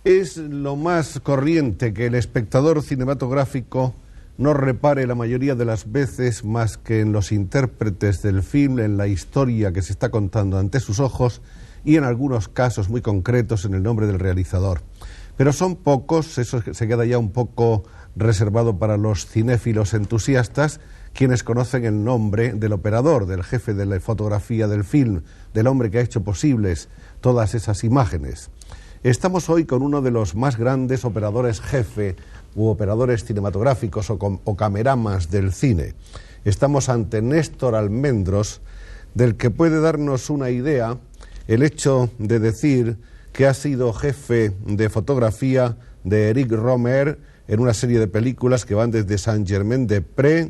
Es lo más corriente que el espectador cinematográfico no repare la mayoría de las veces más que en los intérpretes del film, en la historia que se está contando ante sus ojos y en algunos casos muy concretos en el nombre del realizador. Pero son pocos, eso se queda ya un poco reservado para los cinéfilos entusiastas, quienes conocen el nombre del operador, del jefe de la fotografía del film, del hombre que ha hecho posibles todas esas imágenes. Estamos hoy con uno de los más grandes operadores jefe u operadores cinematográficos o camerámanos del cine. Estamos ante Néstor Almendros, del que puede darnos una idea el hecho de decir que ha sido jefe de fotografía de Eric Rohmer en una serie de películas que van desde Saint-Germain-des-Prés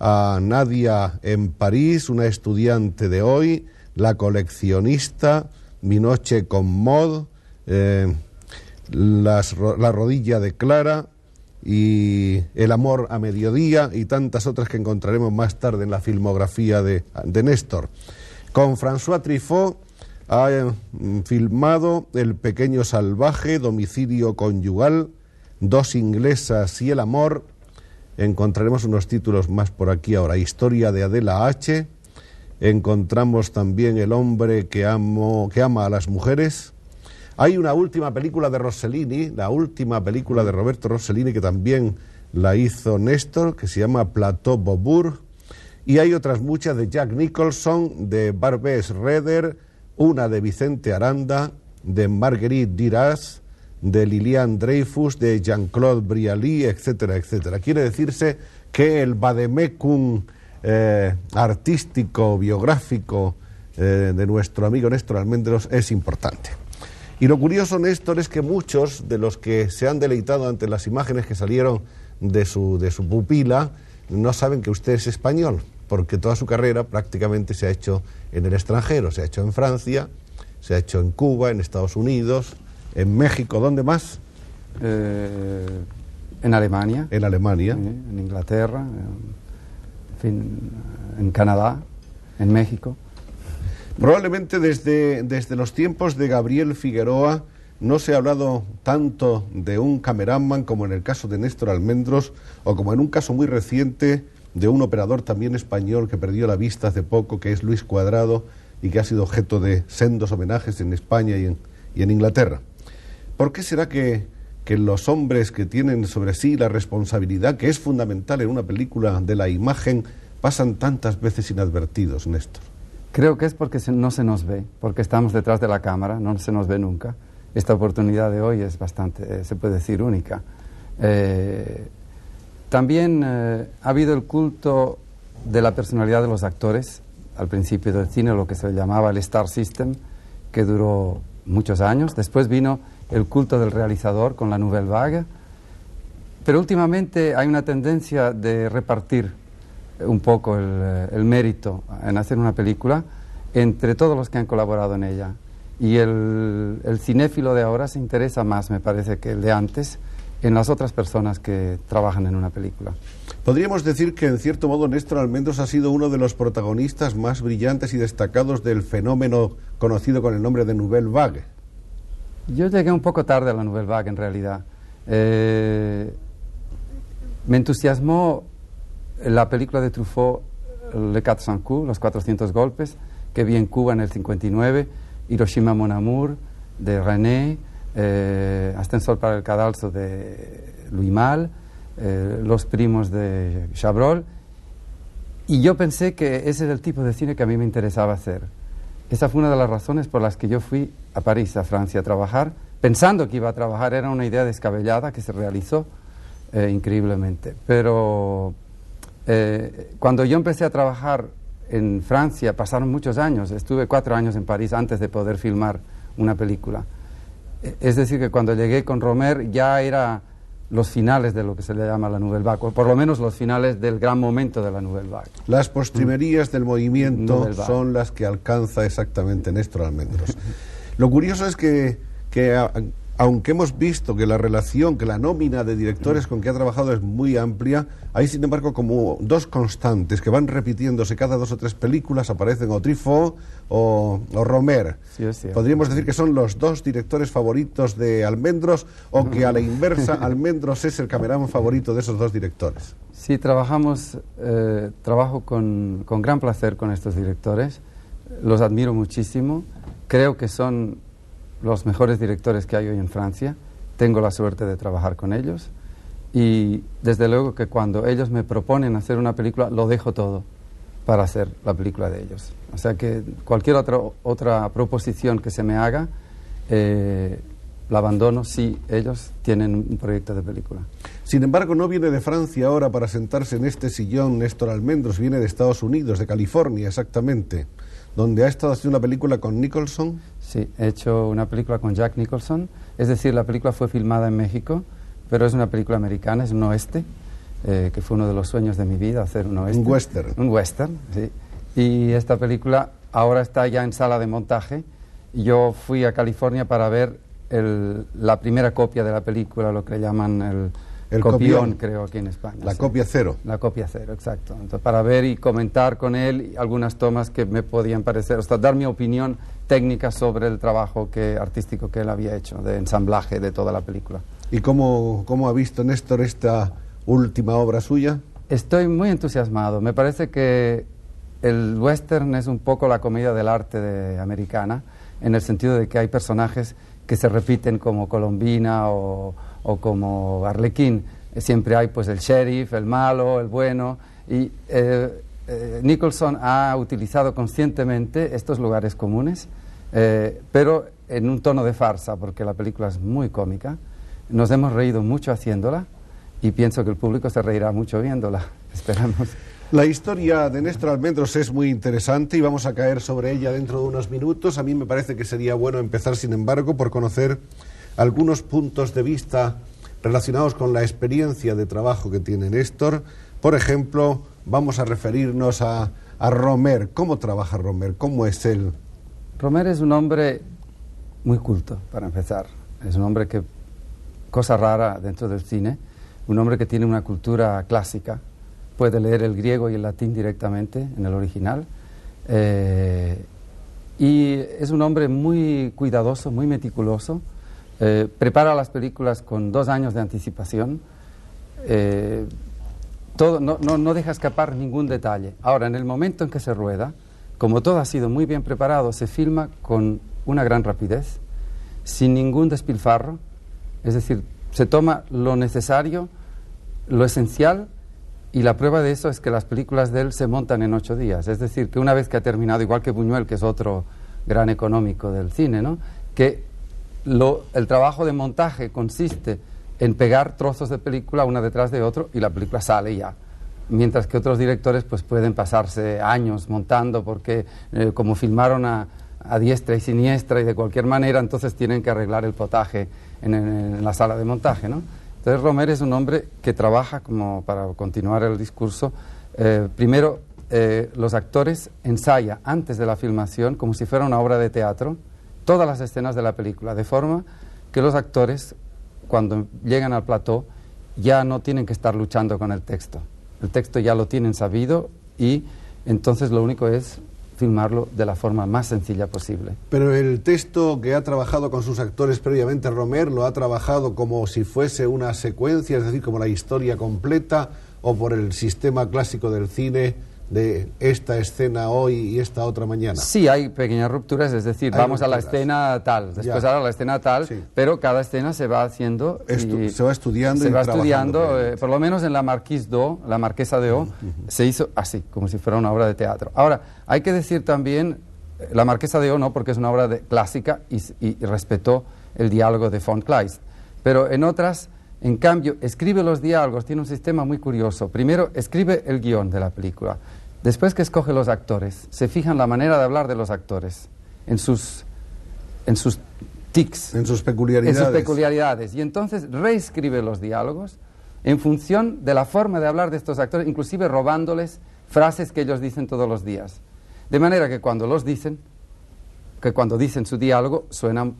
a Nadia en París, una estudiante de hoy, La coleccionista, Mi noche con Maud, La rodilla de Clara y El amor a mediodía y tantas otras que encontraremos más tarde en la filmografía de Néstor. Con François Truffaut ha filmado El pequeño salvaje, Domicilio conyugal, Dos inglesas y El amor. Encontraremos unos títulos más por aquí ahora. Historia de Adela H. Encontramos también El hombre que ama a las mujeres. Hay una última película de Rossellini, la última película de Roberto Rossellini, que también la hizo Néstor, que se llama Plateau Beaubourg. Y hay otras muchas de Jack Nicholson, de Barbet Schroeder, una de Vicente Aranda, de Marguerite Duras, de Liliane Dreyfus, de Jean-Claude Brialy, etcétera, etcétera. Quiere decirse que el vademecum artístico, biográfico de nuestro amigo Néstor Almendros es importante. Y lo curioso, Néstor, es que muchos de los que se han deleitado ante las imágenes que salieron de su pupila no saben que usted es español, porque toda su carrera prácticamente se ha hecho en el extranjero, se ha hecho en Francia, se ha hecho en Cuba, en Estados Unidos, en México. ¿Dónde más? En Alemania. En Alemania. En Inglaterra, en fin, en Canadá, en México. Probablemente desde los tiempos de Gabriel Figueroa no se ha hablado tanto de un cameraman como en el caso de Néstor Almendros, o como en un caso muy reciente de un operador también español que perdió la vista hace poco, que es Luis Cuadrado, y que ha sido objeto de sendos homenajes en España y en Inglaterra. ¿Por qué será que los hombres que tienen sobre sí la responsabilidad, que es fundamental en una película, de la imagen, pasan tantas veces inadvertidos, Néstor? Creo que es porque no se nos ve, porque estamos detrás de la cámara, no se nos ve nunca. Esta oportunidad de hoy es bastante, se puede decir, única. También ha habido el culto de la personalidad de los actores, al principio del cine, lo que se llamaba el Star System, que duró muchos años. Después vino el culto del realizador con la Nouvelle Vague. Pero últimamente hay una tendencia de repartir un poco el mérito en hacer una película entre todos los que han colaborado en ella. Y el cinéfilo de ahora se interesa más, me parece, que el de antes, en las otras personas que trabajan en una película. Podríamos decir que, en cierto modo, Néstor Almendros ha sido uno de los protagonistas más brillantes y destacados del fenómeno conocido con el nombre de Nouvelle Vague. Yo llegué un poco tarde a la Nouvelle Vague, en realidad. Me entusiasmó la película de Truffaut, Le 400 coups, Los 400 golpes, que vi en Cuba en el 59, Hiroshima Mon Amour, de René, Ascensor para el cadalso de Louis Malle, Los primos de Chabrol, y yo pensé que ese era el tipo de cine que a mí me interesaba hacer. Esa fue una de las razones por las que yo fui a París, a Francia, a trabajar, pensando que iba a trabajar. Era una idea descabellada que se realizó increíblemente, pero cuando yo empecé a trabajar en Francia, pasaron muchos años. Estuve 4 años en París antes de poder filmar una película. Es decir, que cuando llegué con Rohmer ya era los finales de lo que se le llama la Nouvelle Vague, o por lo menos los finales del gran momento de la Nouvelle Vague. Las postrimerías del movimiento son las que alcanza exactamente Néstor Almendros. Lo curioso es que aunque hemos visto que la relación, que la nómina de directores con que ha trabajado es muy amplia, hay sin embargo como dos constantes que van repitiéndose cada 2 o 3 películas, aparecen o Truffaut o Romer. Sí, es cierto. ¿Podríamos decir que son los 2 directores favoritos de Almendros o que a la inversa Almendros es el camerán favorito de esos 2 directores? Sí, trabajo con gran placer con estos directores, los admiro muchísimo, creo que son los mejores directores que hay hoy en Francia, tengo la suerte de trabajar con ellos y desde luego que cuando ellos me proponen hacer una película lo dejo todo para hacer la película de ellos. O sea que cualquier otra proposición que se me haga la abandono si ellos tienen un proyecto de película. Sin embargo, no viene de Francia ahora para sentarse en este sillón Néstor Almendros, viene de Estados Unidos, de California exactamente, donde ha estado haciendo una película con Nicholson. Sí, he hecho una película con Jack Nicholson, es decir, la película fue filmada en México, pero es una película americana, es un oeste, que fue uno de los sueños de mi vida, hacer un oeste. Un western. Un western, sí. Y esta película ahora está ya en sala de montaje. Yo fui a California para ver la primera copia de la película, lo que le llaman el copión, creo, aquí en España. La copia cero. La copia cero, exacto. Entonces, para ver y comentar con él algunas tomas que me podían parecer, hasta dar mi opinión técnica sobre el trabajo artístico que él había hecho, de ensamblaje de toda la película. ¿Y cómo ha visto Néstor esta última obra suya? Estoy muy entusiasmado. Me parece que el western es un poco la comedia del arte americana, en el sentido de que hay personajes que se repiten como Colombina o como Arlequín. Siempre hay pues el sheriff, el malo, el bueno, y Nicholson ha utilizado conscientemente estos lugares comunes, pero en un tono de farsa, porque la película es muy cómica. Nos hemos reído mucho haciéndola y pienso que el público se reirá mucho viéndola. Esperamos. La historia de Néstor Almendros es muy interesante y vamos a caer sobre ella dentro de unos minutos. A mí me parece que sería bueno empezar, sin embargo, por conocer algunos puntos de vista relacionados con la experiencia de trabajo que tiene Néstor. Por ejemplo, vamos a referirnos a Romer. ¿Cómo trabaja Romer? ¿Cómo es él? Romer es un hombre muy culto, para empezar. Es un hombre que, cosa rara dentro del cine, un hombre que tiene una cultura clásica, puede leer el griego y el latín directamente en el original, y es un hombre muy cuidadoso, muy meticuloso, prepara las películas con 2 años de anticipación, no deja escapar ningún detalle. Ahora, en el momento en que se rueda, como todo ha sido muy bien preparado, se filma con una gran rapidez, sin ningún despilfarro, es decir, se toma lo necesario, lo esencial, y la prueba de eso es que las películas de él se montan en 8 días. Es decir, que una vez que ha terminado, igual que Buñuel, que es otro gran económico del cine, ¿no?, que el trabajo de montaje consiste en pegar trozos de película una detrás de otro y la película sale ya. Mientras que otros directores pues pueden pasarse años montando porque como filmaron a diestra y siniestra y de cualquier manera, entonces tienen que arreglar el potaje en la sala de montaje, ¿no? Entonces Romer es un hombre que trabaja, como para continuar el discurso, primero los actores ensayan antes de la filmación como si fuera una obra de teatro todas las escenas de la película, de forma que los actores cuando llegan al plató ya no tienen que estar luchando con el texto ya lo tienen sabido y entonces lo único es filmarlo de la forma más sencilla posible. Pero el texto que ha trabajado con sus actores previamente, Romer, ¿lo ha trabajado como si fuese una secuencia, es decir, como la historia completa, o por el sistema clásico del cine de esta escena hoy y esta otra mañana? Sí, hay pequeñas rupturas, es decir, vamos a la escena tal, después a la escena tal, sí. Pero cada escena se va haciendo se va estudiando se va estudiando, por lo menos en la Marquesa de O, se hizo así, como si fuera una obra de teatro. Ahora, hay que decir también, la Marquesa de O no, porque es una obra clásica y respetó el diálogo de von Kleist, pero en otras, en cambio, escribe los diálogos, tiene un sistema muy curioso. Primero, escribe el guión de la película. Después que escoge los actores, se fija en la manera de hablar de los actores, en sus tics. En sus peculiaridades. En sus peculiaridades. Y entonces reescribe los diálogos en función de la forma de hablar de estos actores, inclusive robándoles frases que ellos dicen todos los días. De manera que cuando los dicen, que cuando dicen su diálogo suena,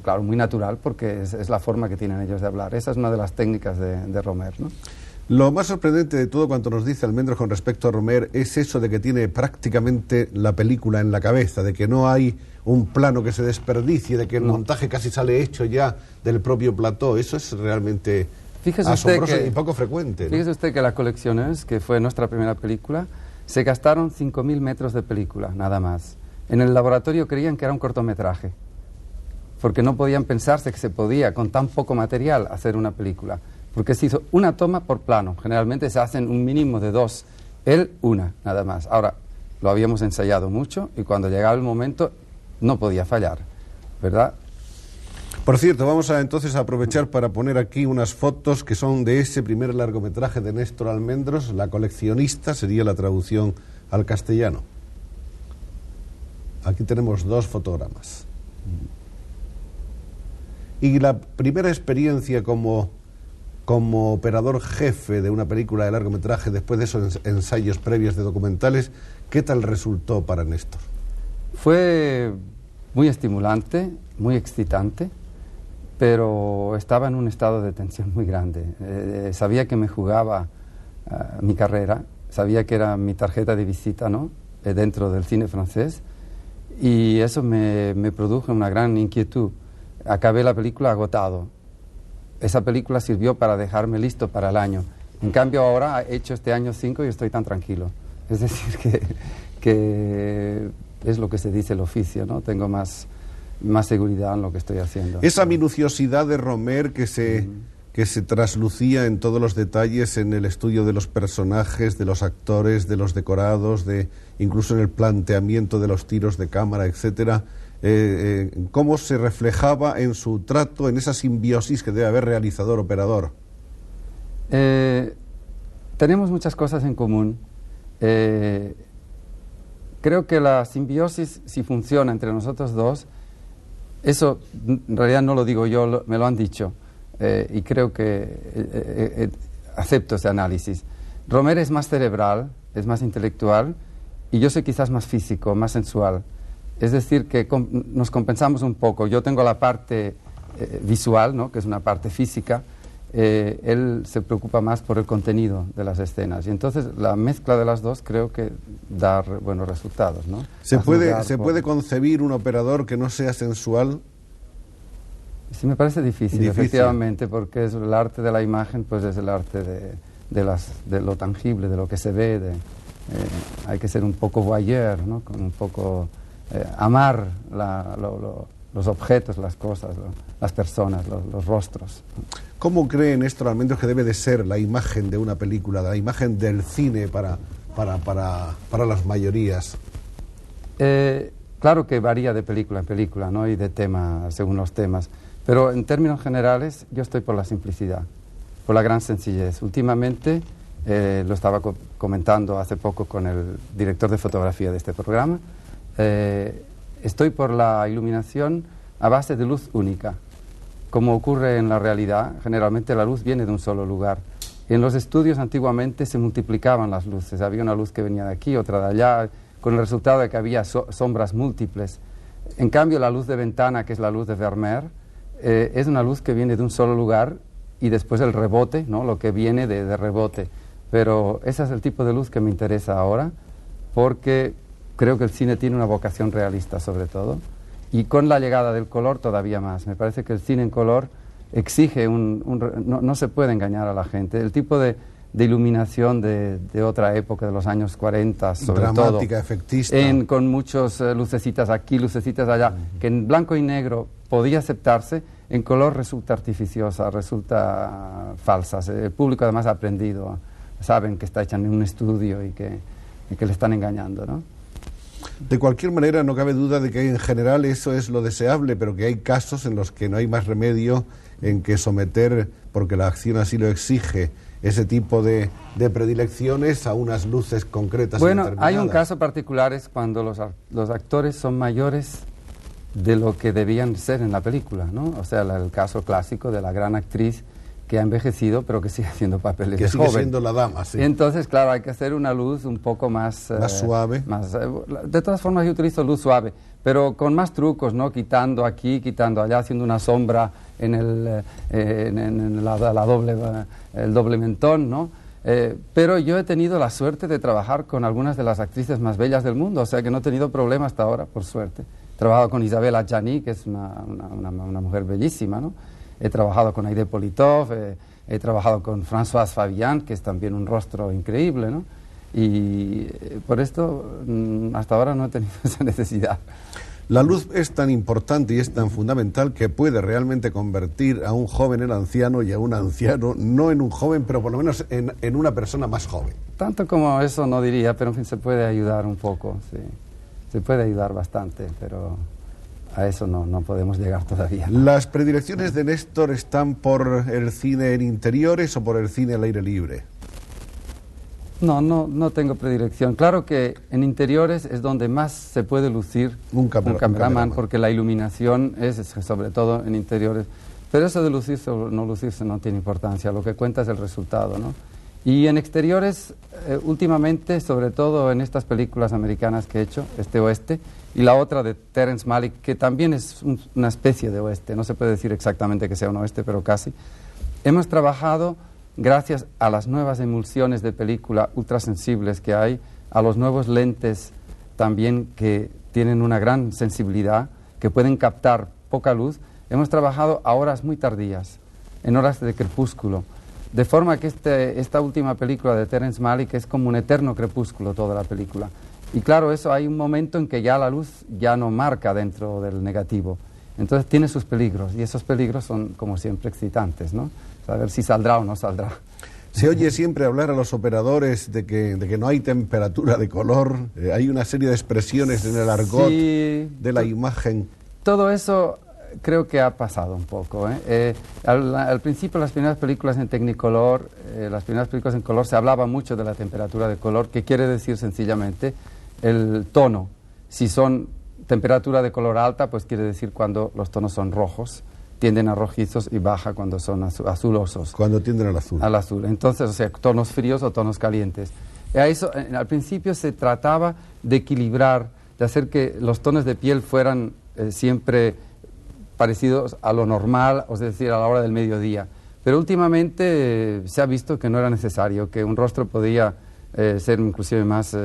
claro, muy natural porque es la forma que tienen ellos de hablar. Esa es una de las técnicas de Romer, ¿no? Lo más sorprendente de todo cuanto nos dice Almendros con respecto a Romer es eso de que tiene prácticamente la película en la cabeza, de que no hay un plano que se desperdicie, de que el montaje casi sale hecho ya del propio plató. Eso es realmente asombroso y poco frecuente, ¿no? Fíjese usted que La Colecciones, que fue nuestra primera película, se gastaron 5.000 metros de película, nada más. En el laboratorio creían que era un cortometraje, porque no podían pensarse que se podía, con tan poco material, hacer una película. Porque se hizo una toma por plano. Generalmente se hacen un mínimo de 2. Él, una, nada más. Ahora, lo habíamos ensayado mucho y cuando llegaba el momento no podía fallar, ¿verdad? Por cierto, vamos a entonces aprovechar para poner aquí unas fotos que son de ese primer largometraje de Néstor Almendros, La Coleccionista, sería la traducción al castellano. Aquí tenemos 2 fotogramas. Y la primera experiencia como operador jefe de una película de largometraje, después de esos ensayos previos de documentales, ¿qué tal resultó para Néstor? Fue muy estimulante, muy excitante, pero estaba en un estado de tensión muy grande. Sabía que me jugaba mi carrera, sabía que era mi tarjeta de visita, ¿no? Dentro del cine francés, y eso me produjo una gran inquietud. Acabé la película agotado. Esa película sirvió para dejarme listo para el año. En cambio ahora he hecho este año 5 y estoy tan tranquilo. Es decir, que es lo que se dice el oficio, ¿no? Tengo más seguridad en lo que estoy haciendo. Esa minuciosidad de Romer que se traslucía en todos los detalles, en el estudio de los personajes, de los actores, de los decorados, incluso en el planteamiento de los tiros de cámara, etcétera. ¿Cómo se reflejaba en su trato, en esa simbiosis que debe haber realizador-operador? Tenemos muchas cosas en común. Creo que la simbiosis, si funciona entre nosotros dos, eso en realidad no lo digo yo, me lo han dicho, y creo que acepto ese análisis. Romer es más cerebral, es más intelectual, y yo soy quizás más físico, más sensual. Es decir, que nos compensamos un poco. Yo tengo la parte visual, ¿no? Que es una parte física. Él se preocupa más por el contenido de las escenas. Y entonces la mezcla de las dos creo que da buenos resultados, ¿no? ¿Se puede concebir un operador que no sea sensual? Sí, me parece difícil, efectivamente, porque es el arte de la imagen, pues es el arte de lo tangible, de lo que se ve. Hay que ser un poco voyeur, ¿no? Con un poco... amar los objetos, las cosas, las personas, los rostros. ¿Cómo cree Néstor Almendros que debe de ser la imagen de una película, la imagen del cine para las mayorías? Claro que varía de película en película, ¿no? Y de tema según los temas, pero en términos generales yo estoy por la simplicidad, por la gran sencillez. Últimamente, lo estaba comentando hace poco con el director de fotografía de este programa, estoy por la iluminación a base de luz única. Como ocurre en la realidad, generalmente la luz viene de un solo lugar. En los estudios antiguamente se multiplicaban las luces, había una luz que venía de aquí, otra de allá, con el resultado de que había sombras múltiples. En cambio, la luz de ventana, que es la luz de Vermeer, es una luz que viene de un solo lugar y después el rebote, ¿no? Lo que viene de rebote. Pero ese es el tipo de luz que me interesa ahora, porque creo que el cine tiene una vocación realista sobre todo, y con la llegada del color todavía más. Me parece que el cine en color exige no se puede engañar a la gente. El tipo de iluminación de otra época, de los años 40, sobre dramática, todo, efectista, con muchas lucecitas aquí, lucecitas allá, que en blanco y negro podía aceptarse, en color resulta artificiosa, resulta falsa. El público además ha aprendido, saben que está hecha en un estudio y que le están engañando, ¿no? De cualquier manera, no cabe duda de que en general eso es lo deseable, pero que hay casos en los que no hay más remedio en que someter, porque la acción así lo exige, ese tipo de predilecciones a unas luces concretas. Bueno, hay un caso particular, es cuando los actores son mayores de lo que debían ser en la película, ¿no? O sea, el caso clásico de la gran actriz que ha envejecido, pero que sigue haciendo papeles que de sigue joven. siendo la dama, sí. Entonces, claro, hay que hacer una luz un poco más... Más suave. De todas formas, yo utilizo luz suave, pero con más trucos, ¿no? Quitando aquí, quitando allá, haciendo una sombra en el doble mentón, ¿no? Pero yo he tenido la suerte de trabajar con algunas de las actrices más bellas del mundo, o sea que no he tenido problema hasta ahora, por suerte. He trabajado con Isabelle Adjani, que es una mujer bellísima, ¿no? He trabajado con Aide Politov, he trabajado con Françoise Fabian, que es también un rostro increíble, ¿no? Y por esto hasta ahora no he tenido esa necesidad. La luz es tan importante y es tan fundamental que puede realmente convertir a un joven en anciano y a un anciano no en un joven, pero por lo menos en una persona más joven. Tanto como eso no diría, pero en fin, se puede ayudar un poco, sí. Se puede ayudar bastante, pero a eso no podemos llegar todavía. ¿Las predilecciones de Néstor están por el cine en interiores o por el cine al aire libre? No tengo predilección. Claro que en interiores es donde más se puede lucir un cameraman, porque la iluminación es sobre todo en interiores. Pero eso de lucirse o no lucirse no tiene importancia, lo que cuenta es el resultado, ¿no? Y en exteriores, últimamente, sobre todo en estas películas americanas que he hecho, Este Oeste, y la otra de Terrence Malick, que también es una especie de oeste, no se puede decir exactamente que sea un oeste, pero casi, hemos trabajado gracias a las nuevas emulsiones de película ultrasensibles que hay, a los nuevos lentes también que tienen una gran sensibilidad, que pueden captar poca luz, hemos trabajado a horas muy tardías, en horas de crepúsculo, de forma que esta última película de Terrence Malick es como un eterno crepúsculo toda la película. Y claro, eso hay un momento en que ya la luz ya no marca dentro del negativo, entonces tiene sus peligros, y esos peligros son como siempre excitantes, ¿no? Saber si saldrá o no saldrá. Se oye siempre hablar a los operadores de que no hay temperatura de color, hay una serie de expresiones en el argot de la imagen. Todo eso creo que ha pasado un poco, ¿eh? Al principio, las primeras películas en Technicolor, las primeras películas en color, se hablaba mucho de la temperatura de color, que quiere decir sencillamente el tono. Si son temperatura de color alta, pues quiere decir cuando los tonos son rojos, tienden a rojizos, y baja cuando son azulosos. Cuando tienden al azul. Al azul. Entonces, o sea, tonos fríos o tonos calientes. Al principio se trataba de equilibrar, de hacer que los tonos de piel fueran siempre parecidos a lo normal, es decir, a la hora del mediodía. Pero últimamente se ha visto que no era necesario, que un rostro podía ser inclusive más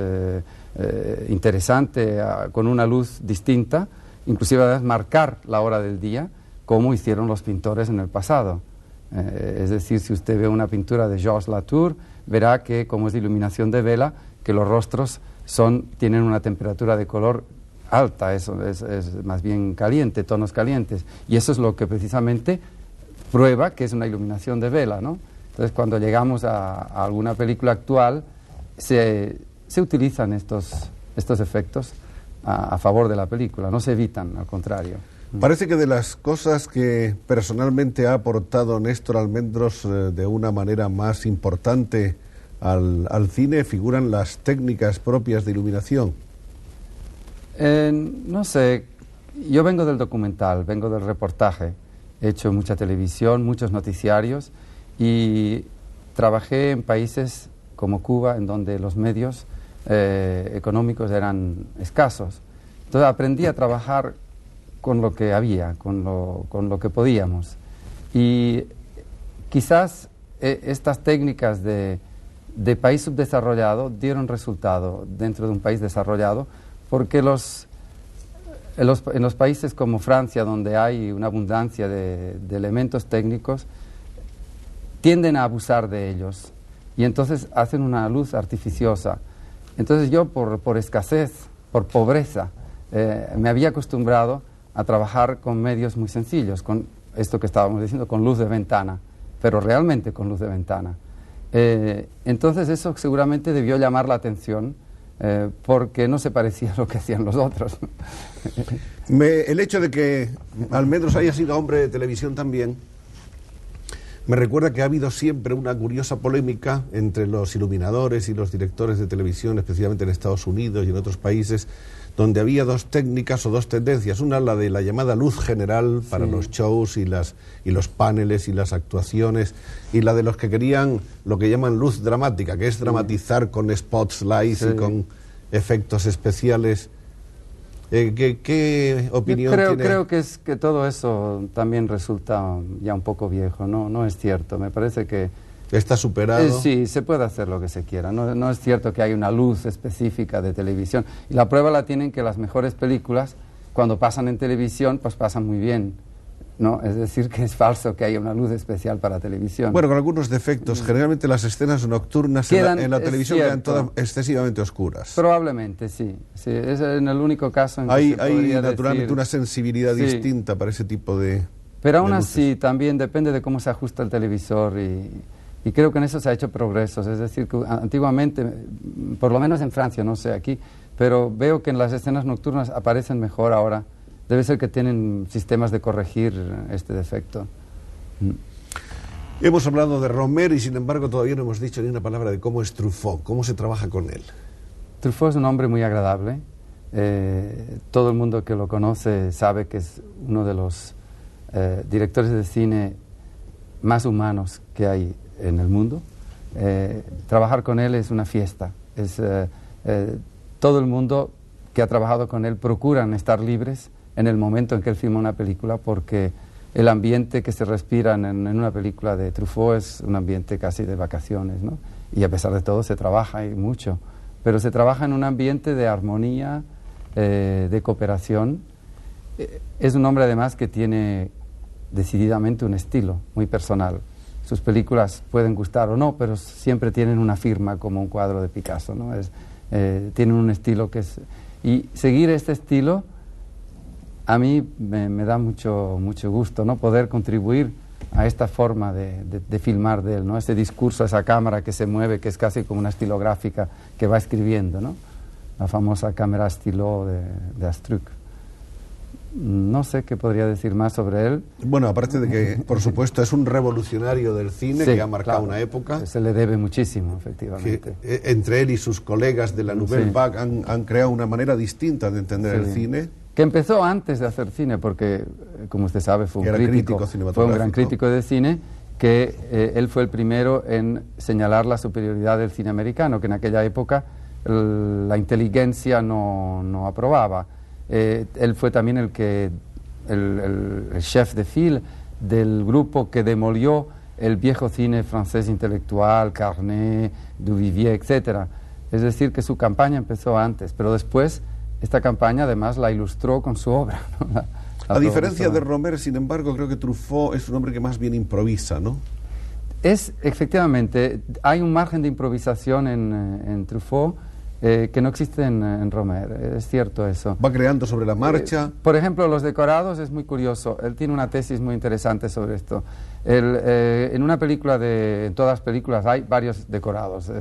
interesante, con una luz distinta, inclusive además marcar la hora del día, como hicieron los pintores en el pasado. Es decir, si usted ve una pintura de Georges Latour, verá que, como es de iluminación de vela, que los rostros tienen una temperatura de color alta, eso es más bien caliente, tonos calientes. Y eso es lo que precisamente prueba que es una iluminación de vela, ¿no? Entonces, cuando llegamos a alguna película actual, se utilizan estos efectos a favor de la película, no se evitan, al contrario. Parece que de las cosas que personalmente ha aportado Néstor Almendros de una manera más importante al cine figuran las técnicas propias de iluminación. No sé, yo vengo del documental, vengo del reportaje, he hecho mucha televisión, muchos noticiarios, y trabajé en países como Cuba, en donde los medios económicos eran escasos. Entonces aprendí a trabajar con lo que había, con lo que podíamos. Y quizás estas técnicas de país subdesarrollado dieron resultado dentro de un país desarrollado, porque en los países como Francia, donde hay una abundancia de elementos técnicos, tienden a abusar de ellos, y entonces hacen una luz artificiosa. Entonces yo, por escasez, por pobreza, me había acostumbrado a trabajar con medios muy sencillos, con esto que estábamos diciendo, con luz de ventana, pero realmente con luz de ventana. Entonces eso seguramente debió llamar la atención, porque no se parecía a lo que hacían los otros. El hecho de que Almendros haya sido hombre de televisión también me recuerda que ha habido siempre una curiosa polémica entre los iluminadores y los directores de televisión, especialmente en Estados Unidos y en otros países, donde había dos técnicas o dos tendencias, una la de la llamada luz general para los shows y los paneles y las actuaciones, y la de los que querían lo que llaman luz dramática, que es dramatizar con spotlights y con efectos especiales. ¿Qué opinión tiene? Creo que todo eso también resulta ya un poco viejo, no es cierto, me parece que... ¿Está superado? Sí, se puede hacer lo que se quiera. No es cierto que hay una luz específica de televisión. Y la prueba la tienen que las mejores películas, cuando pasan en televisión, pues pasan muy bien, ¿no? Es decir, que es falso que haya una luz especial para televisión. Bueno, con algunos defectos. Generalmente las escenas nocturnas en la televisión quedan todas excesivamente oscuras. Probablemente, sí. Es en el único caso en que hay podría naturalmente decir... una sensibilidad distinta para ese tipo de... Pero aún luces. así, también depende de cómo se ajusta el televisor y creo que en eso se ha hecho progresos. Es decir, que antiguamente, por lo menos en Francia, no sé aquí, pero veo que en las escenas nocturnas aparecen mejor ahora. Debe ser que tienen sistemas de corregir este defecto. Hemos hablado de Romer y sin embargo todavía no hemos dicho ni una palabra de cómo es Truffaut, cómo se trabaja con él. Truffaut es un hombre muy agradable. Todo el mundo que lo conoce sabe que es uno de los directores de cine más humanos que hay en el mundo. Trabajar con él es una fiesta. Todo el mundo que ha trabajado con él procuran estar libres en el momento en que él filma una película, porque el ambiente que se respira en una película de Truffaut es un ambiente casi de vacaciones, ¿no? Y a pesar de todo se trabaja y mucho, pero se trabaja en un ambiente de armonía, de cooperación. Es un hombre además que tiene decididamente un estilo muy personal. Sus películas pueden gustar o no, pero siempre tienen una firma, como un cuadro de Picasso, ¿no? Tienen un estilo que es... Y seguir este estilo a mí me da mucho gusto, ¿no? Poder contribuir a esta forma de filmar de él, ¿no? Ese discurso, esa cámara que se mueve, que es casi como una estilográfica que va escribiendo, ¿no? La famosa cámara estilo de Astruc. No sé qué podría decir más sobre él. Bueno, aparte de que, por supuesto, es un revolucionario del cine, que ha marcado una época. Se le debe muchísimo, efectivamente. Entre él y sus colegas de la Nouvelle Vague han creado una manera distinta de entender el cine. Que empezó antes de hacer cine, porque, como usted sabe, fue un gran crítico de cine, que él fue el primero en señalar la superioridad del cine americano, que en aquella época la inteligencia no aprobaba. Él fue también el chef de file del grupo que demolió el viejo cine francés intelectual, Carnet, Duvivier, etc. Es decir, que su campaña empezó antes, pero después esta campaña además la ilustró con su obra, ¿no? A diferencia de Romer, sin embargo, creo que Truffaut es un hombre que más bien improvisa, ¿no? Efectivamente, hay un margen de improvisación en Truffaut que no existe en Romer, es cierto eso. Va creando sobre la marcha. Por ejemplo, los decorados es muy curioso. Él tiene una tesis muy interesante sobre esto. En una película, en todas las películas hay varios decorados.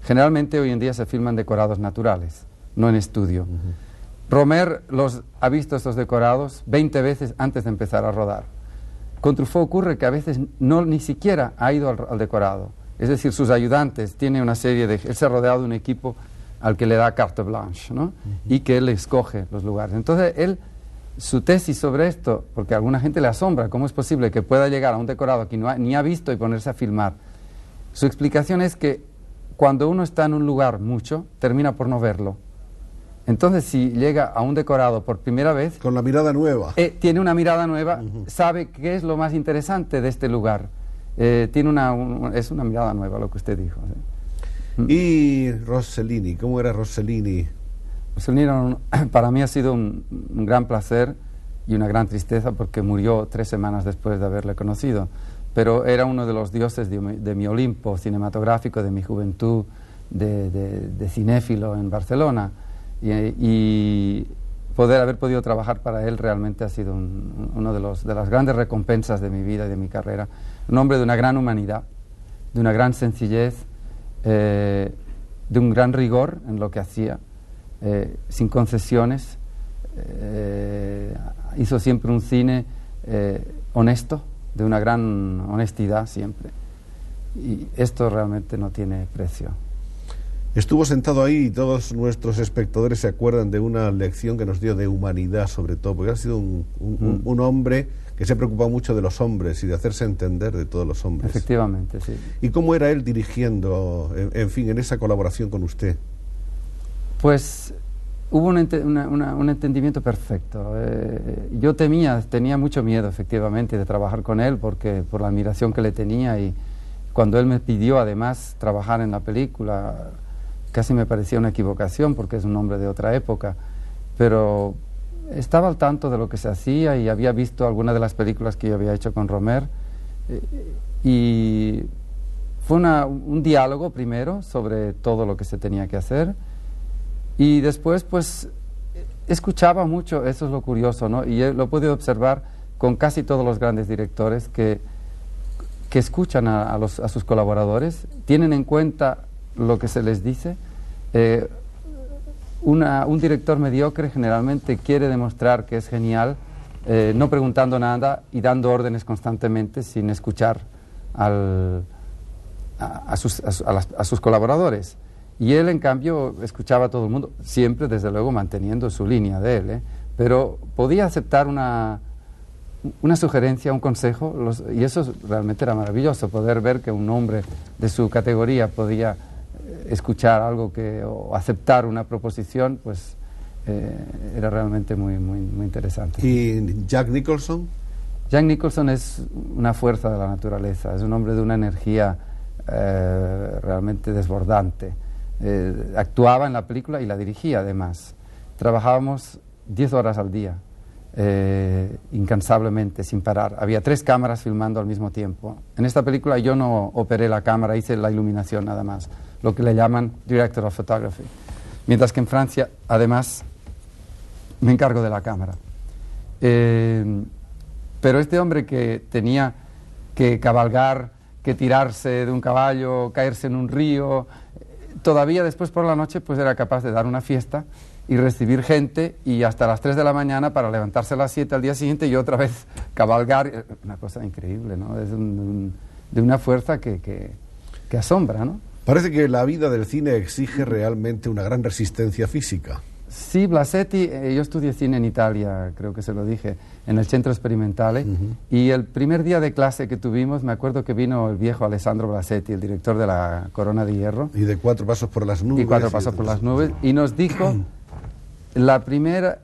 Generalmente hoy en día se filman decorados naturales, no en estudio. Romer ha visto estos decorados 20 veces antes de empezar a rodar. Con Truffaut ocurre que a veces ni siquiera ha ido al decorado. Es decir, sus ayudantes, tiene una serie él se ha rodeado de un equipo al que le da carte blanche, ¿no? Y que él escoge los lugares. Entonces, su tesis sobre esto, porque a alguna gente le asombra, ¿cómo es posible que pueda llegar a un decorado que ni ha visto y ponerse a filmar? Su explicación es que cuando uno está en un lugar mucho, termina por no verlo. Entonces, si llega a un decorado por primera vez... Con la mirada nueva. Tiene una mirada nueva, sabe qué es lo más interesante de este lugar. Es una mirada nueva lo que usted dijo, ¿sí? ¿Y Rossellini? ¿Cómo era Rossellini? Rossellini para mí ha sido un gran placer y una gran tristeza, porque murió 3 semanas después de haberle conocido. Pero era uno de los dioses de mi Olimpo cinematográfico, de mi juventud, de cinéfilo en Barcelona. Y haber podido trabajar para él realmente ha sido uno de las grandes recompensas de mi vida y de mi carrera. Un hombre de una gran humanidad, de una gran sencillez, de un gran rigor en lo que hacía, sin concesiones. Hizo siempre un cine honesto, de una gran honestidad siempre. Y esto realmente no tiene precio. Estuvo sentado ahí y todos nuestros espectadores se acuerdan de una lección que nos dio de humanidad, sobre todo, porque ha sido un hombre que se ha preocupado mucho de los hombres y de hacerse entender de todos los hombres. Efectivamente, sí. ¿Y cómo era él dirigiendo, en fin, en esa colaboración con usted? Pues hubo un entendimiento perfecto. Yo tenía mucho miedo, efectivamente, de trabajar con él, porque por la admiración que le tenía, y cuando él me pidió, además, trabajar en la película, casi me parecía una equivocación, porque es un hombre de otra época, pero estaba al tanto de lo que se hacía y había visto algunas de las películas que yo había hecho con Romer, y fue un diálogo primero sobre todo lo que se tenía que hacer, y después pues escuchaba mucho. Eso es lo curioso, ¿no? Y lo he podido observar con casi todos los grandes directores que escuchan a sus colaboradores, tienen en cuenta lo que se les dice. Un director mediocre generalmente quiere demostrar que es genial, no preguntando nada y dando órdenes constantemente sin escuchar a sus colaboradores. Y él, en cambio, escuchaba a todo el mundo, siempre, desde luego, manteniendo su línea de él, pero podía aceptar una sugerencia, un consejo, y eso realmente era maravilloso, poder ver que un hombre de su categoría podía escuchar algo o aceptar una proposición, pues era realmente muy, muy, muy interesante. ¿Y Jack Nicholson? Jack Nicholson es una fuerza de la naturaleza, es un hombre de una energía realmente desbordante. Actuaba en la película y la dirigía, además. Trabajábamos 10 horas al día, incansablemente, sin parar. Había 3 cámaras filmando al mismo tiempo. En esta película yo no operé la cámara, hice la iluminación nada más, lo que le llaman Director of Photography. Mientras que en Francia, además, me encargo de la cámara. Pero este hombre que tenía que cabalgar, que tirarse de un caballo, caerse en un río, todavía después por la noche pues era capaz de dar una fiesta y recibir gente, y hasta las 3 de la mañana para levantarse a las 7 al día siguiente y otra vez cabalgar. Una cosa increíble, ¿no? Es de una fuerza que asombra, ¿no? Parece que la vida del cine exige realmente una gran resistencia física. Sí, Blasetti, yo estudié cine en Italia, creo que se lo dije, en el Centro Sperimentale, y el primer día de clase que tuvimos, me acuerdo que vino el viejo Alessandro Blasetti, el director de la Corona de Hierro. Y de Cuatro pasos por las nubes. Y Cuatro pasos por las nubes, y nos dijo, la primera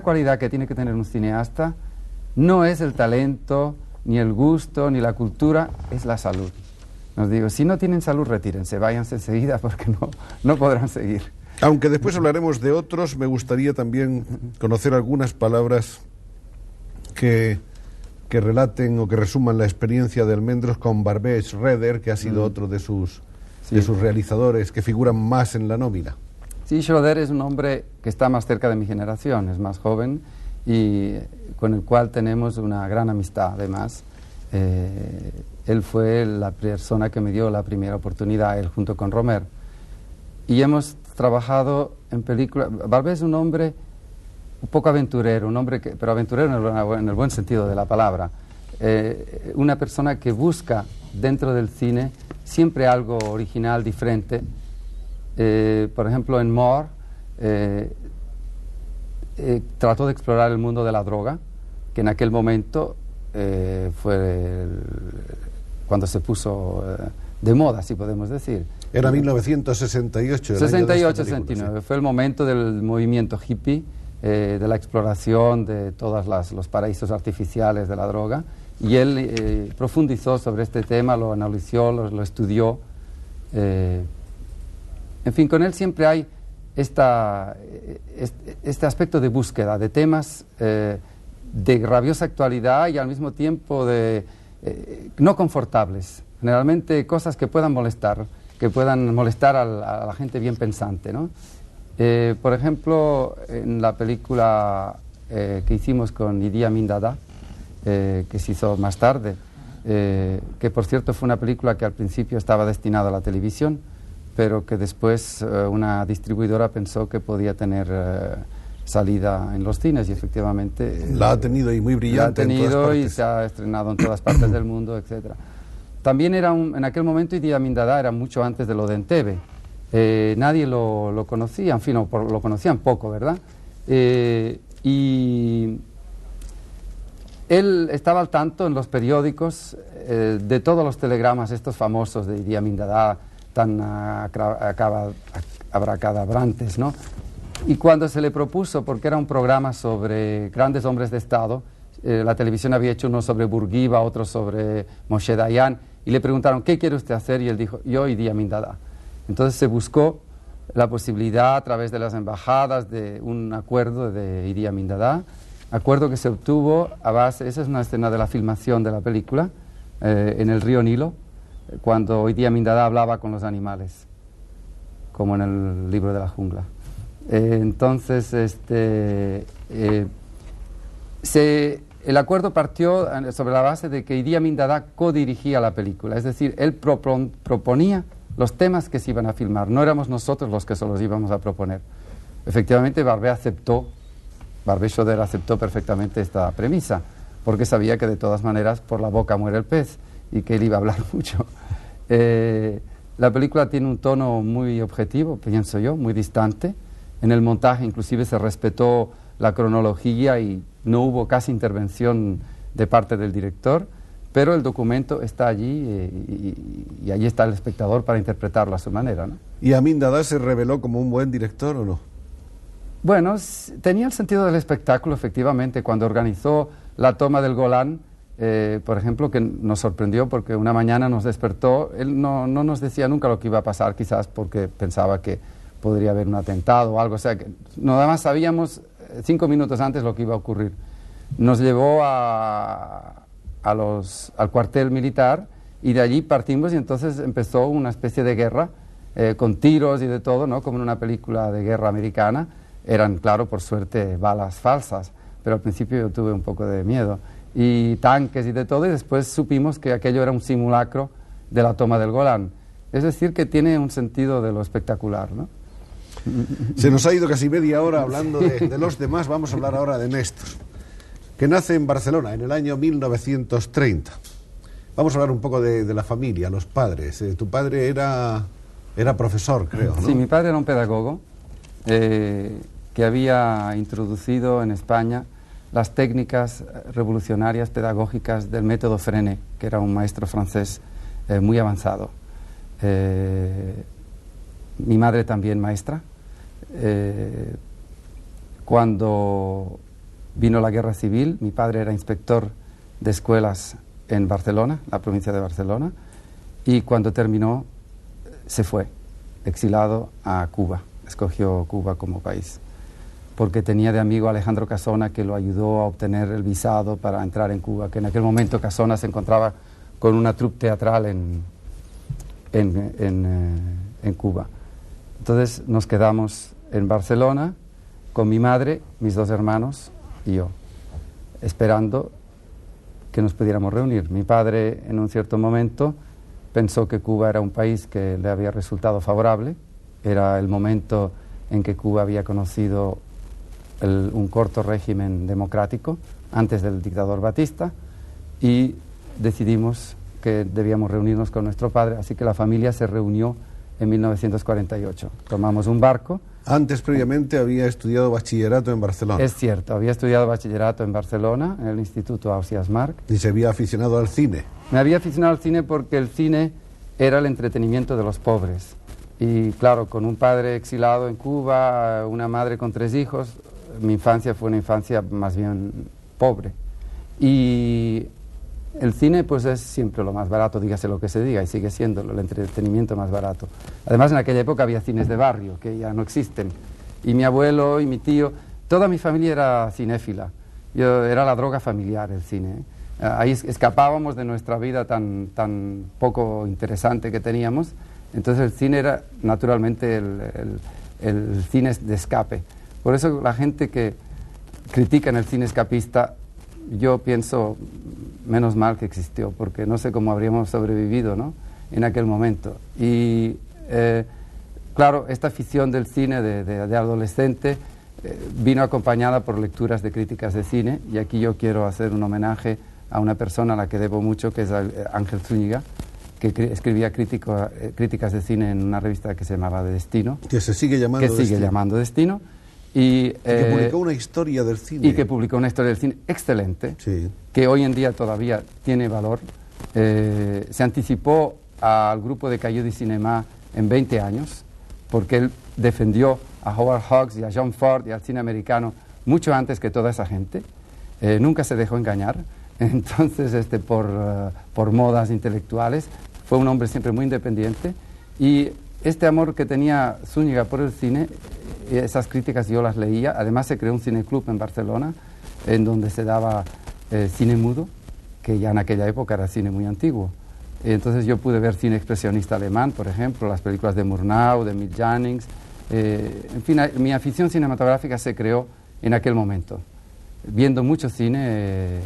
cualidad que tiene que tener un cineasta no es el talento, ni el gusto, ni la cultura, es la salud. Nos digo, si no tienen salud, retírense, váyanse enseguida porque no podrán seguir. Aunque después hablaremos de otros, me gustaría también conocer algunas palabras que relaten o que resuman la experiencia de Almendros con Barbé Schroeder, que ha sido otro de sus realizadores que figuran más en la nómina. Sí, Schroeder es un hombre que está más cerca de mi generación, es más joven y con el cual tenemos una gran amistad, además. Él fue la persona que me dio la primera oportunidad, él junto con Romer. Y hemos trabajado en películas. Barbé es un hombre un poco aventurero, pero aventurero en el buen sentido de la palabra. Una persona que busca dentro del cine siempre algo original, diferente. Por ejemplo, en More trató de explorar el mundo de la droga, que en aquel momento fue cuando se puso de moda, si podemos decir. Era 1968. 68-69, fue el momento del movimiento hippie, de la exploración de todos los paraísos artificiales de la droga, y él profundizó sobre este tema, lo analizó, lo estudió. En fin, con él siempre hay este aspecto de búsqueda de temas de rabiosa actualidad y al mismo tiempo no confortables, generalmente cosas que puedan molestar a la gente bien pensante, ¿no? Por ejemplo, en la película que hicimos con Idi Amin Dada, que se hizo más tarde, que por cierto fue una película que al principio estaba destinada a la televisión, pero que después una distribuidora pensó que podía tener salida en los cines, y efectivamente la ha tenido, y muy brillante. La ha tenido y se ha estrenado en todas partes del mundo, etcétera. También en aquel momento Idi Amin Dada era mucho antes de lo de Entebbe, Nadie lo conocía, en fin, lo conocían poco, ¿verdad? Y él estaba al tanto en los periódicos de todos los telegramas estos famosos de Idi Amin Dada, tan abracadabrantes, ¿no? Y cuando se le propuso, porque era un programa sobre grandes hombres de Estado, la televisión había hecho uno sobre Bourguiba, otro sobre Moshe Dayan, y le preguntaron, ¿qué quiere usted hacer? Y él dijo, yo Idi Amin Dada. Entonces se buscó la posibilidad a través de las embajadas de un acuerdo de Idi Amin Dada, acuerdo que se obtuvo a base, esa es una escena de la filmación de la película, en el río Nilo, cuando Idi Amin Dada hablaba con los animales, como en el libro de la jungla. Entonces, el acuerdo partió sobre la base de que Idi Amin Dada codirigía la película, es decir, él proponía los temas que se iban a filmar, no éramos nosotros los que se los íbamos a proponer. Efectivamente, Barbé Schoder aceptó perfectamente esta premisa, porque sabía que de todas maneras por la boca muere el pez y que él iba a hablar mucho. La película tiene un tono muy objetivo, pienso yo, muy distante. En el montaje inclusive se respetó la cronología y no hubo casi intervención de parte del director, pero el documento está allí y allí está el espectador para interpretarlo a su manera, ¿no? ¿Y Amin Dada se reveló como un buen director o no? Bueno, tenía el sentido del espectáculo, efectivamente. Cuando organizó la toma del Golán, por ejemplo, que nos sorprendió porque una mañana nos despertó, él no nos decía nunca lo que iba a pasar, quizás porque pensaba que podría haber un atentado o algo, o sea, que nada más sabíamos 5 minutos antes lo que iba a ocurrir. Nos llevó al cuartel militar y de allí partimos y entonces empezó una especie de guerra con tiros y de todo, ¿no? Como en una película de guerra americana. Eran, claro, por suerte, balas falsas, pero al principio yo tuve un poco de miedo. Y tanques y de todo, y después supimos que aquello era un simulacro de la toma del Golán. Es decir, que tiene un sentido de lo espectacular, ¿no? Se nos ha ido casi media hora hablando de los demás. Vamos a hablar ahora de Néstor, que nace en Barcelona en el año 1930. Vamos a hablar un poco de la familia, los padres. Tu padre era profesor, creo, ¿no? Sí, mi padre era un pedagogo que había introducido en España las técnicas revolucionarias pedagógicas del método Freinet, que era un maestro francés muy avanzado. Mi madre también maestra. Cuando vino la guerra civil, mi padre era inspector de escuelas en Barcelona, la provincia de Barcelona, y cuando terminó se fue, exilado a Cuba. Escogió Cuba como país, porque tenía de amigo a Alejandro Casona, que lo ayudó a obtener el visado para entrar en Cuba, que en aquel momento Casona se encontraba con una troupe teatral en Cuba. Entonces nos quedamos en Barcelona con mi madre, mis 2 hermanos y yo, esperando que nos pudiéramos reunir. Mi padre en un cierto momento pensó que Cuba era un país que le había resultado favorable. Era el momento en que Cuba había conocido un corto régimen democrático antes del dictador Batista, y decidimos que debíamos reunirnos con nuestro padre, así que la familia se reunió en 1948. Tomamos un barco. Antes, previamente, había estudiado bachillerato en Barcelona. Es cierto, había estudiado bachillerato en Barcelona, en el Instituto Ausiàs March. ¿Y se había aficionado al cine? Me había aficionado al cine porque el cine era el entretenimiento de los pobres. Y claro, con un padre exilado en Cuba, una madre con 3 hijos, mi infancia fue una infancia más bien pobre. Y el cine pues es siempre lo más barato, dígase lo que se diga, y sigue siendo el entretenimiento más barato. Además, en aquella época había cines de barrio, que ya no existen. Y mi abuelo y mi tío, toda mi familia era cinéfila. Era la droga familiar el cine. Ahí escapábamos de nuestra vida tan poco interesante que teníamos. Entonces el cine era naturalmente el cine de escape. Por eso la gente que critica en el cine escapista, yo pienso, menos mal que existió, porque no sé cómo habríamos sobrevivido, ¿no?, en aquel momento. Y claro, esta afición del cine de adolescente vino acompañada por lecturas de críticas de cine, y aquí yo quiero hacer un homenaje a una persona a la que debo mucho, que es Ángel Zúñiga, escribía críticas de cine en una revista que se llamaba Destino. Que se sigue llamando Que sigue llamando Destino. Y que publicó una historia del cine. Y que publicó una historia del cine excelente, sí, que hoy en día todavía tiene valor. Se anticipó al grupo de Cahiers du Cinéma en 20 años, porque él defendió a Howard Hawks y a John Ford y al cine americano mucho antes que toda esa gente. Nunca se dejó engañar, entonces por modas intelectuales. Fue un hombre siempre muy independiente, y este amor que tenía Zúñiga por el cine, esas críticas yo las leía. Además se creó un cineclub en Barcelona en donde se daba cine mudo, que ya en aquella época era cine muy antiguo. Entonces yo pude ver cine expresionista alemán, por ejemplo, las películas de Murnau, de Mick Jannings. En fin, mi afición cinematográfica se creó en aquel momento, viendo mucho cine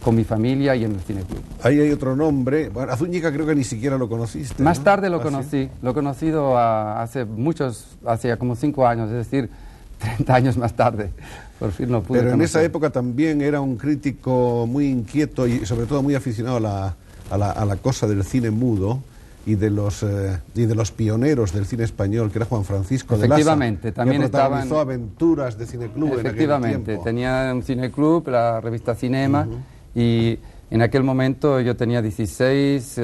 con mi familia y en el cineclub. Ahí hay otro nombre. Bueno, a Zúñiga creo que ni siquiera lo conociste, Más ¿no? tarde lo conocí. ¿Sí? Lo he conocido hace como 5 años, es decir, 30 años más tarde. Por fin lo pude Pero en conocer. esa época también era un crítico muy inquieto y sobre todo muy aficionado a la cosa del cine mudo y de los pioneros del cine español, que era Juan Francisco de Lasa. Efectivamente, también que protagonizó estaban aventuras de cineclub en aquel Efectivamente, tiempo. tenía un cineclub, la revista Cinema, y en aquel momento yo tenía 16,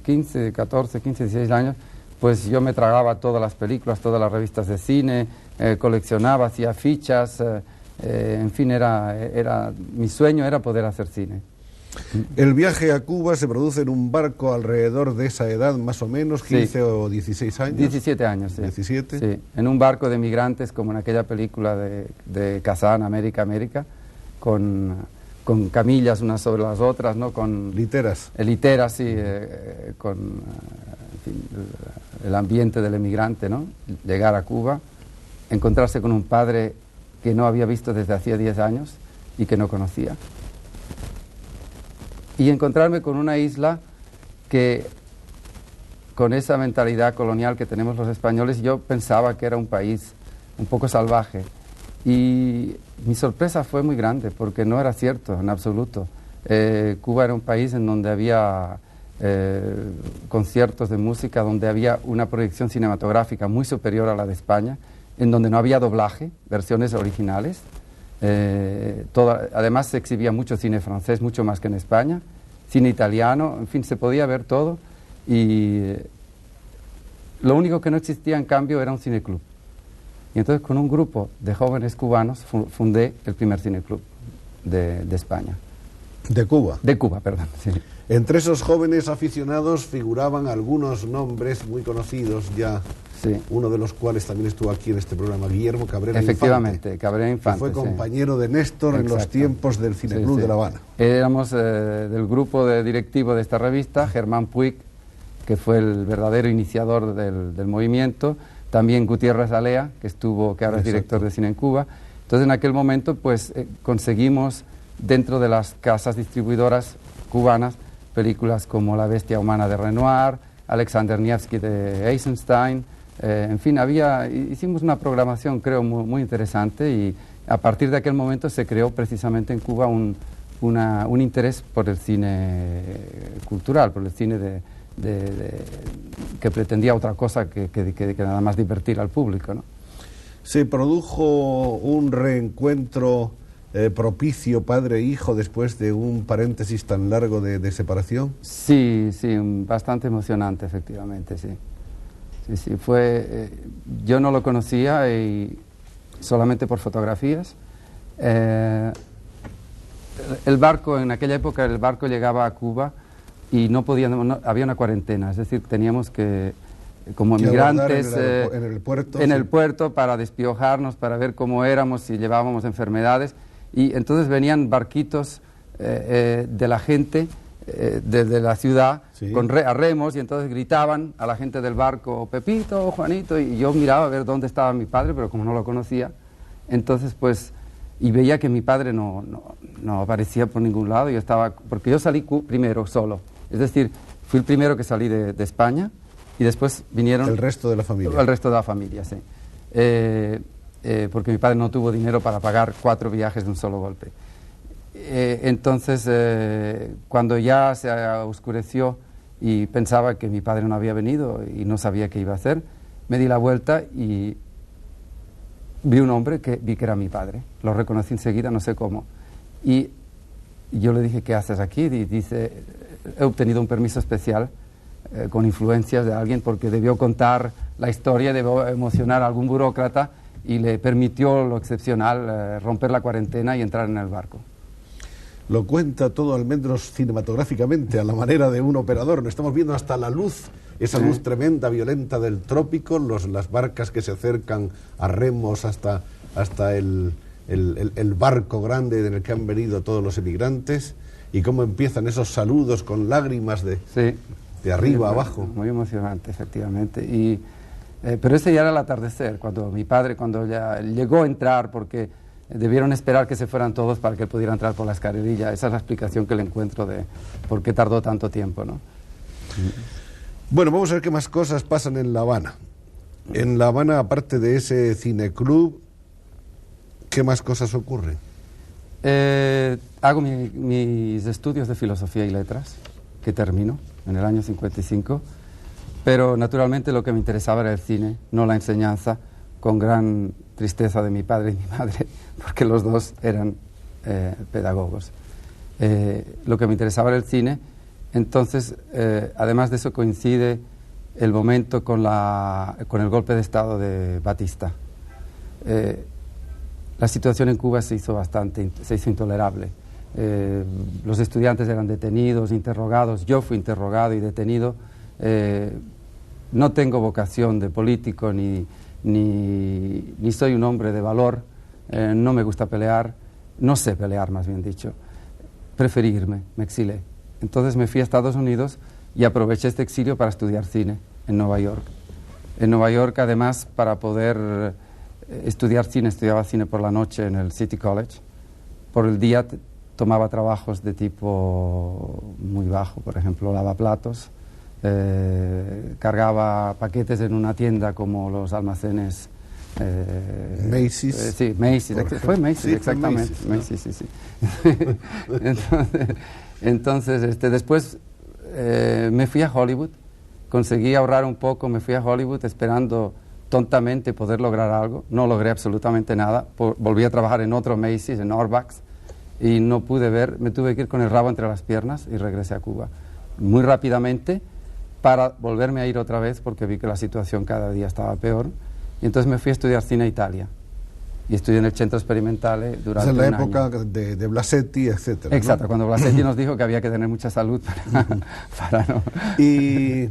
15, 14, 15, 16 años, pues yo me tragaba todas las películas, todas las revistas de cine, coleccionaba, hacía fichas, en fin, mi sueño era poder hacer cine. El viaje a Cuba se produce en un barco alrededor de esa edad, más o menos, 15 Sí. o 16 años. 17 años, sí. 17. Sí, en un barco de migrantes, como en aquella película de Kazán, América, con camillas unas sobre las otras, ¿no? Con Literas. literas, sí, con en fin, el ambiente del emigrante, ¿no? Llegar a Cuba, encontrarse con un padre que no había visto desde hacía 10 años y que no conocía. Y encontrarme con una isla que, con esa mentalidad colonial que tenemos los españoles, yo pensaba que era un país un poco salvaje. Y mi sorpresa fue muy grande, porque no era cierto en absoluto. Cuba era un país en donde había conciertos de música, donde había una proyección cinematográfica muy superior a la de España, en donde no había doblaje, versiones originales. Además se exhibía mucho cine francés, mucho más que en España, cine italiano, en fin, se podía ver todo, y lo único que no existía en cambio era un cineclub. Y entonces con un grupo de jóvenes cubanos fundé el primer cineclub de España. De Cuba. De Cuba, perdón. Sí. Entre esos jóvenes aficionados figuraban algunos nombres muy conocidos ya, Sí. uno de los cuales también estuvo aquí en este programa, Guillermo Cabrera Efectivamente, Infante, Cabrera Infante. que fue sí. compañero de Néstor en los Exacto. tiempos del Cineclub Sí, sí. de La Habana. Éramos del grupo directivo de esta revista, Germán Puig, que fue el verdadero iniciador del movimiento, también Gutiérrez Alea, que ahora es director de cine en Cuba. Entonces en aquel momento pues conseguimos dentro de las casas distribuidoras cubanas películas como La bestia humana de Renoir, Alexander Nevsky de Eisenstein, en fin, hicimos una programación creo muy interesante, y a partir de aquel momento se creó precisamente en Cuba un interés por el cine cultural, por el cine que pretendía otra cosa que nada más divertir al público, ¿no? Se produjo un reencuentro propicio padre e hijo después de un paréntesis tan largo de separación. Sí, bastante emocionante, efectivamente, sí. Sí, yo no lo conocía y solamente por fotografías. El barco, en aquella época el barco llegaba a Cuba y había una cuarentena, es decir, teníamos que, como emigrantes, en el puerto para despiojarnos, para ver cómo éramos, si llevábamos enfermedades, y entonces venían barquitos de la gente desde la ciudad, sí, a remos, y entonces gritaban a la gente del barco, Pepito, Juanito, y yo miraba a ver dónde estaba mi padre, pero como no lo conocía, entonces pues, y veía que mi padre no aparecía por ningún lado, porque yo salí primero solo, es decir, fui el primero que salí de España, y después vinieron... El resto de la familia. El resto de la familia, sí. Porque mi padre no tuvo dinero para pagar 4 viajes de un solo golpe. Entonces, cuando ya se oscureció y pensaba que mi padre no había venido y no sabía qué iba a hacer. Me di la vuelta y vi un hombre que vi que era mi padre. Lo reconocí enseguida, no sé cómo. Y yo le dije, ¿qué haces aquí? Y dice, he obtenido un permiso especial con influencias de alguien porque debió contar la historia, debió emocionar a algún burócrata y le permitió lo excepcional, romper la cuarentena y entrar en el barco. Lo cuenta todo, al menos cinematográficamente, a la manera de un operador. Estamos viendo hasta la luz, esa luz tremenda, violenta del trópico, las barcas que se acercan a remos hasta el barco grande en el que han venido todos los emigrantes, y cómo empiezan esos saludos con lágrimas de arriba a abajo. Muy emocionante, efectivamente. Pero ese ya era el atardecer, cuando mi padre, cuando ya llegó a entrar, porque debieron esperar que se fueran todos para que él pudiera entrar por la escalerilla. Esa es la explicación que le encuentro de por qué tardó tanto tiempo, ¿no? Bueno, vamos a ver qué más cosas pasan en La Habana. En La Habana, aparte de ese cineclub, ¿qué más cosas ocurren? Hago mis estudios de filosofía y letras, que termino en el año 55, pero naturalmente lo que me interesaba era el cine, no la enseñanza, con gran tristeza de mi padre y mi madre, porque los dos eran pedagogos. Lo que me interesaba era el cine. Entonces, además de eso, coincide el momento con el golpe de Estado de Batista. La situación en Cuba se hizo intolerable. Los estudiantes eran detenidos, interrogados. Yo fui interrogado y detenido. No tengo vocación de político ni soy un hombre de valor. No me gusta pelear. No sé pelear, más bien dicho. Preferí irme, me exilé. Entonces me fui a Estados Unidos y aproveché este exilio para estudiar cine en Nueva York. En Nueva York, además, para poder estudiar cine, estudiaba cine por la noche en el City College. Por el día tomaba trabajos de tipo muy bajo, por ejemplo, lavaplatos, cargaba paquetes en una tienda como los almacenes Macy's. Sí, Macy's, fue Macy's, sí, exactamente. Macy's, ¿no? Macy's, sí. Entonces, después me fui a Hollywood, conseguí ahorrar un poco, me fui a Hollywood esperando tontamente poder lograr algo. No logré absolutamente nada. Volví a trabajar en otro Macy's, en Orbax, y no pude ver, me tuve que ir con el rabo entre las piernas y regresé a Cuba muy rápidamente para volverme a ir otra vez porque vi que la situación cada día estaba peor. Y entonces me fui a estudiar cine a Italia. Y estudié en el Centro Experimentale durante un año. Es la época de Blasetti, etcétera, exacto, ¿no? Cuando Blasetti nos dijo que había que tener mucha salud para no... Y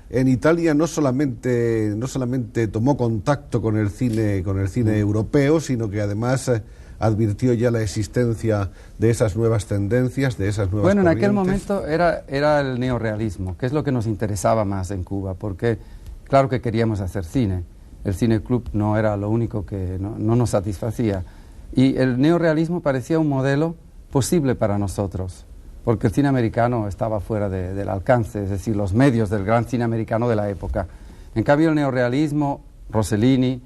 en Italia no solamente tomó contacto con el cine europeo, sino que además advirtió ya la existencia de esas nuevas tendencias, de esas nuevas Bueno, en corrientes. aquel momento era el neorrealismo, que es lo que nos interesaba más en Cuba, porque claro que queríamos hacer cine. El cine club no era lo único que no nos satisfacía. Y el neorrealismo parecía un modelo posible para nosotros, porque el cine americano estaba fuera del alcance, es decir, los medios del gran cine americano de la época. En cambio, el neorrealismo, Rossellini,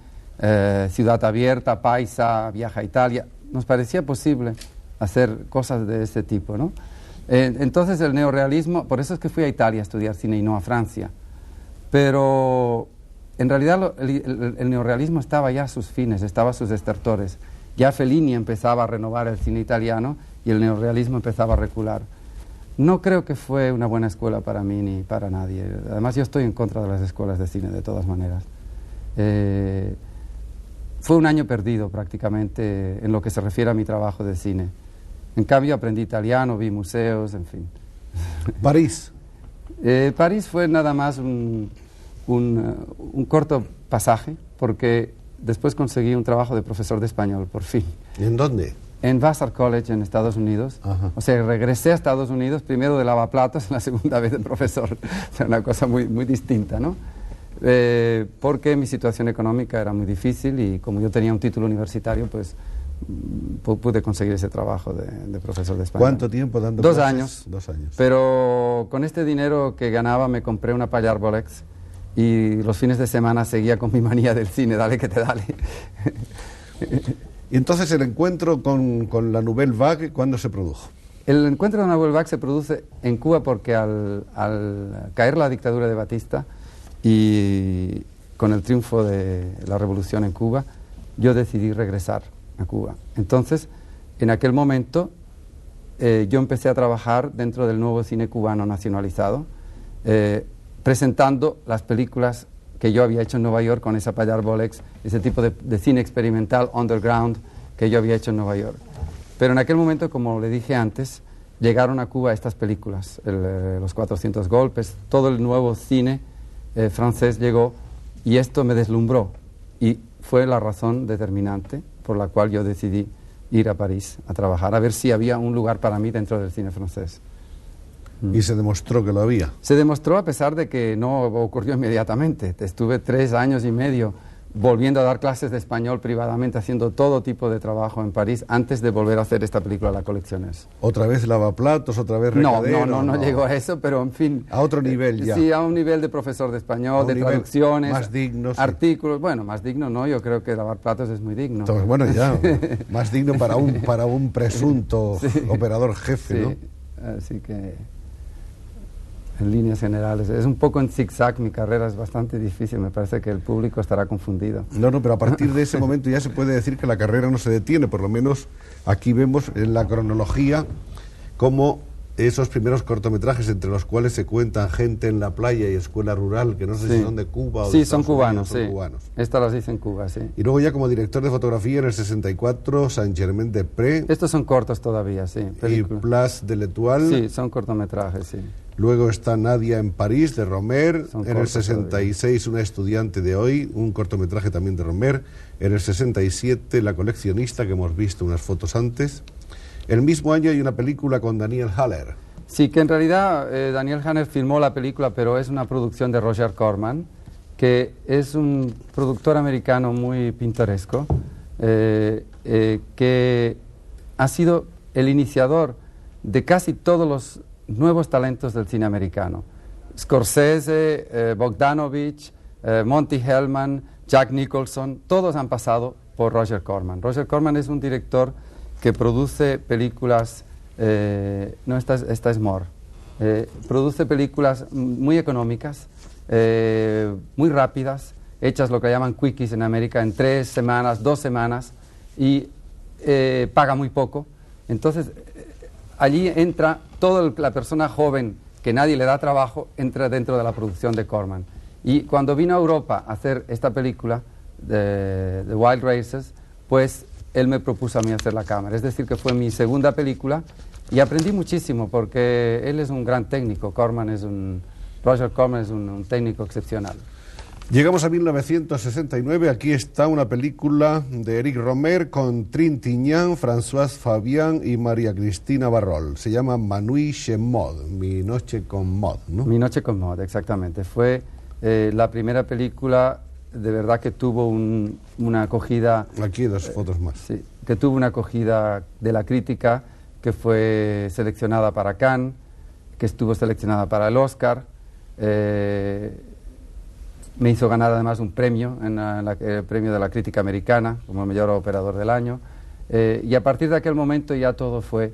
Ciudad Abierta, Paisa, Viaja a Italia, nos parecía posible hacer cosas de ese tipo, ¿no? Entonces el neorrealismo, por eso es que fui a Italia a estudiar cine y no a Francia. Pero en realidad el neorrealismo estaba ya a sus fines, estaba a sus estertores. Ya Fellini empezaba a renovar el cine italiano y el neorrealismo empezaba a recular. No creo que fue una buena escuela para mí ni para nadie. Además, yo estoy en contra de las escuelas de cine, de todas maneras. Fue un año perdido prácticamente en lo que se refiere a mi trabajo de cine. En cambio, aprendí italiano, vi museos, en fin. París. París fue nada más un corto pasaje, porque después conseguí un trabajo de profesor de español, por fin. ¿En dónde? En Vassar College, en Estados Unidos. Ajá. O sea, regresé a Estados Unidos, primero de lavaplatos, la segunda vez de profesor. O sea, una cosa muy, muy distinta, ¿no? Porque mi situación económica era muy difícil y como yo tenía un título universitario, pues pude conseguir ese trabajo de profesor de español. ¿Cuánto tiempo dando 2 clases? años. 2 años. Pero con este dinero que ganaba me compré una Payar Bolex y los fines de semana seguía con mi manía del cine, dale que te dale. Y entonces el encuentro con la Nouvelle Vague, ¿cuándo se produjo? El encuentro de Nahuel Bach se produce en Cuba porque al caer la dictadura de Batista y con el triunfo de la revolución en Cuba, yo decidí regresar a Cuba. Entonces, en aquel momento, yo empecé a trabajar dentro del nuevo cine cubano nacionalizado, presentando las películas que yo había hecho en Nueva York con esa Payar Bolex, ese tipo de cine experimental, underground, que yo había hecho en Nueva York. Pero en aquel momento, como le dije antes, llegaron a Cuba estas películas, Los 400 golpes, todo el nuevo cine francés llegó y esto me deslumbró y fue la razón determinante por la cual yo decidí ir a París a trabajar, a ver si había un lugar para mí dentro del cine francés. Y se demostró que lo había. Se demostró a pesar de que no ocurrió inmediatamente. Estuve 3 años y medio volviendo a dar clases de español privadamente, haciendo todo tipo de trabajo en París antes de volver a hacer esta película, La Colecciones. ¿Otra vez lavaplatos, otra vez recadero? No llegó a eso, pero en fin... A otro nivel ya. Sí, a un nivel de profesor de español, de traducciones, más digno, sí. artículos. Bueno, más digno no, yo creo que lavar platos es muy digno. Entonces, bueno, ya, más digno para un presunto operador jefe, sí, ¿no? Así que... En líneas generales, es un poco en zigzag, mi carrera es bastante difícil, me parece que el público estará confundido. No, pero a partir de ese momento ya se puede decir que la carrera no se detiene, por lo menos aquí vemos en la cronología cómo esos primeros cortometrajes entre los cuales se cuentan Gente en la playa y Escuela Rural, que no sé si son de Cuba o de Estados Unidos, son cubanos. Estas las hice en Cuba, sí. Y luego ya como director de fotografía en el 64, Saint-Germain-des-Prés. Estos son cortos todavía, sí. Y Película. Place de l'Étoile. Sí, son cortometrajes, sí. Luego está Nadia en París, de Romer. En el 66, Una estudiante de hoy, un cortometraje también de Romer. En el 67, La coleccionista, que hemos visto unas fotos antes. El mismo año hay una película con Daniel Haller. Sí, que en realidad Daniel Haller filmó la película, pero es una producción de Roger Corman, que es un productor americano muy pintoresco, que ha sido el iniciador de casi todos los nuevos talentos del cine americano. Scorsese, Bogdanovich, Monty Hellman, Jack Nicholson, todos han pasado por Roger Corman. Roger Corman es un director que produce películas, esta es Moore, produce películas muy económicas, muy rápidas, hechas lo que llaman quickies en América, en 3 semanas, 2 semanas, y paga muy poco. Entonces, allí entra toda la persona joven que nadie le da trabajo, entra dentro de la producción de Corman. Y cuando vino a Europa a hacer esta película, de Wild Races, pues él me propuso a mí hacer la cámara. Es decir, que fue mi segunda película y aprendí muchísimo porque él es un gran técnico. Roger Corman es un técnico excepcional. Llegamos a 1969, aquí está una película de Eric Romer con Trintignant, Françoise Fabian y María Cristina Barrol. Se llama Ma Nuit chez Maud, Mi noche con Maud, ¿no? Mi noche con Maud, exactamente. Fue la primera película de verdad que tuvo una acogida... Aquí 2 fotos más. Sí, que tuvo una acogida de la crítica, que fue seleccionada para Cannes, que estuvo seleccionada para el Oscar. Me hizo ganar además un premio, el premio de la crítica americana, como el mejor operador del año. Y a partir de aquel momento ya todo fue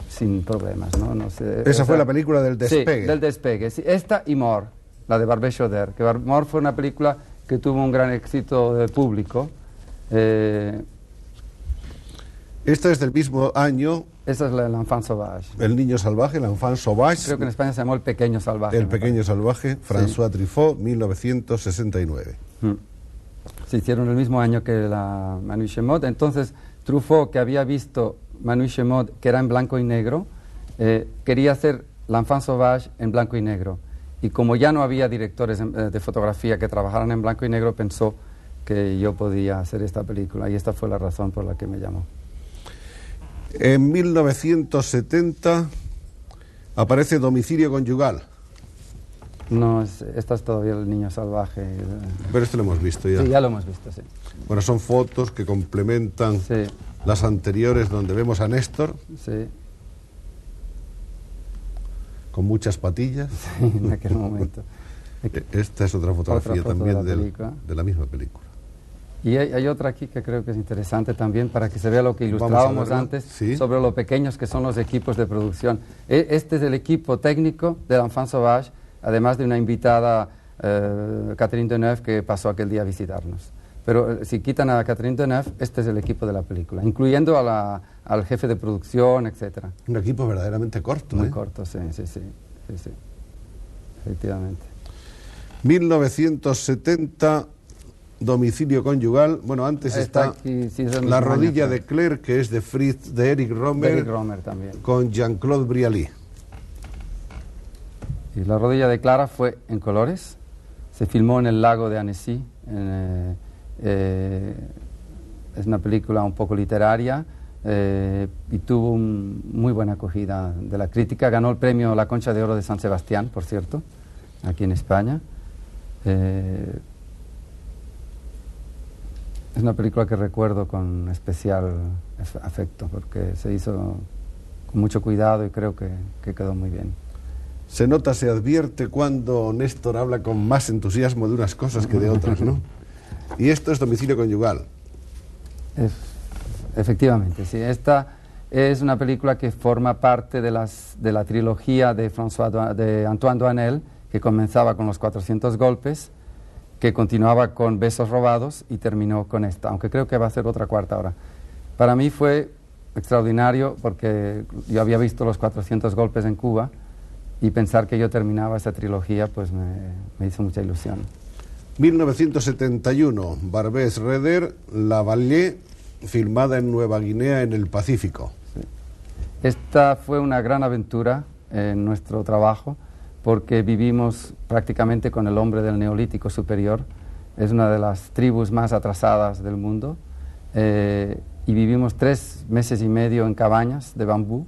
sin problemas, ¿no? No sé, Esa fue la película del despegue. Sí, del despegue. Sí, esta y More, la de Barbet Choder, que More fue una película que tuvo un gran éxito de público. Esta es del mismo año. Esa es l'Enfant Sauvage. El niño salvaje, l'Enfant Sauvage. Creo que en España se llamó El pequeño salvaje. El pequeño salvaje, François Truffaut, 1969. Se hicieron el mismo año que la Ma Nuit chez Maud. Entonces, Truffaut, que había visto Ma Nuit chez Maud, que era en blanco y negro, quería hacer l'Enfant Sauvage en blanco y negro. Y como ya no había directores de fotografía que trabajaran en blanco y negro, pensó que yo podía hacer esta película. Y esta fue la razón por la que me llamó. En 1970 aparece Domicilio conyugal. No, esta es todavía El niño salvaje. Pero esto lo hemos visto ya. Sí, ya lo hemos visto, sí. Bueno, son fotos que complementan las anteriores donde vemos a Néstor. Sí. Con muchas patillas. Sí, en aquel momento. Esta es otra fotografía foto también de la de la misma película. Y hay otra aquí que creo que es interesante también para que se vea lo que ilustrábamos antes, sí, sobre lo pequeños que son los equipos de producción. Este es el equipo técnico de l'Enfant Sauvage, además de una invitada, Catherine Deneuve, que pasó aquel día a visitarnos. Pero si quitan a Catherine Deneuve, este es el equipo de la película, incluyendo al jefe de producción, etcétera. Un equipo verdaderamente corto. Muy corto, sí. Efectivamente. 1970, Domicilio conyugal. Bueno, antes está aquí, sí, La rodilla de Claire, que es de Fritz, de Eric Romer, también. con Jean-Claude Brialy. Y La rodilla de Clara fue en colores, se filmó en el lago de Annecy, es una película un poco literaria y tuvo muy buena acogida de la crítica, ganó el premio La Concha de Oro de San Sebastián, por cierto, aquí en España. Es una película que recuerdo con especial afecto, porque se hizo con mucho cuidado y creo que quedó muy bien. Se nota, se advierte cuando Néstor habla con más entusiasmo de unas cosas que de otras, ¿no? Y esto es Domicilio conyugal. Efectivamente, sí. Esta es una película que forma parte de la trilogía de Antoine Doinel, que comenzaba con Los 400 golpes, que continuaba con Besos robados y terminó con esta, aunque creo que va a ser otra cuarta ahora. Para mí fue extraordinario porque yo había visto Los 400 golpes en Cuba y pensar que yo terminaba esa trilogía pues me hizo mucha ilusión. 1971, Barbès Reder, La Vallée, filmada en Nueva Guinea, en el Pacífico. Sí. Esta fue una gran aventura en nuestro trabajo, porque vivimos prácticamente con el hombre del Neolítico superior. Es una de las tribus más atrasadas del mundo, y vivimos 3 meses y medio en cabañas de bambú.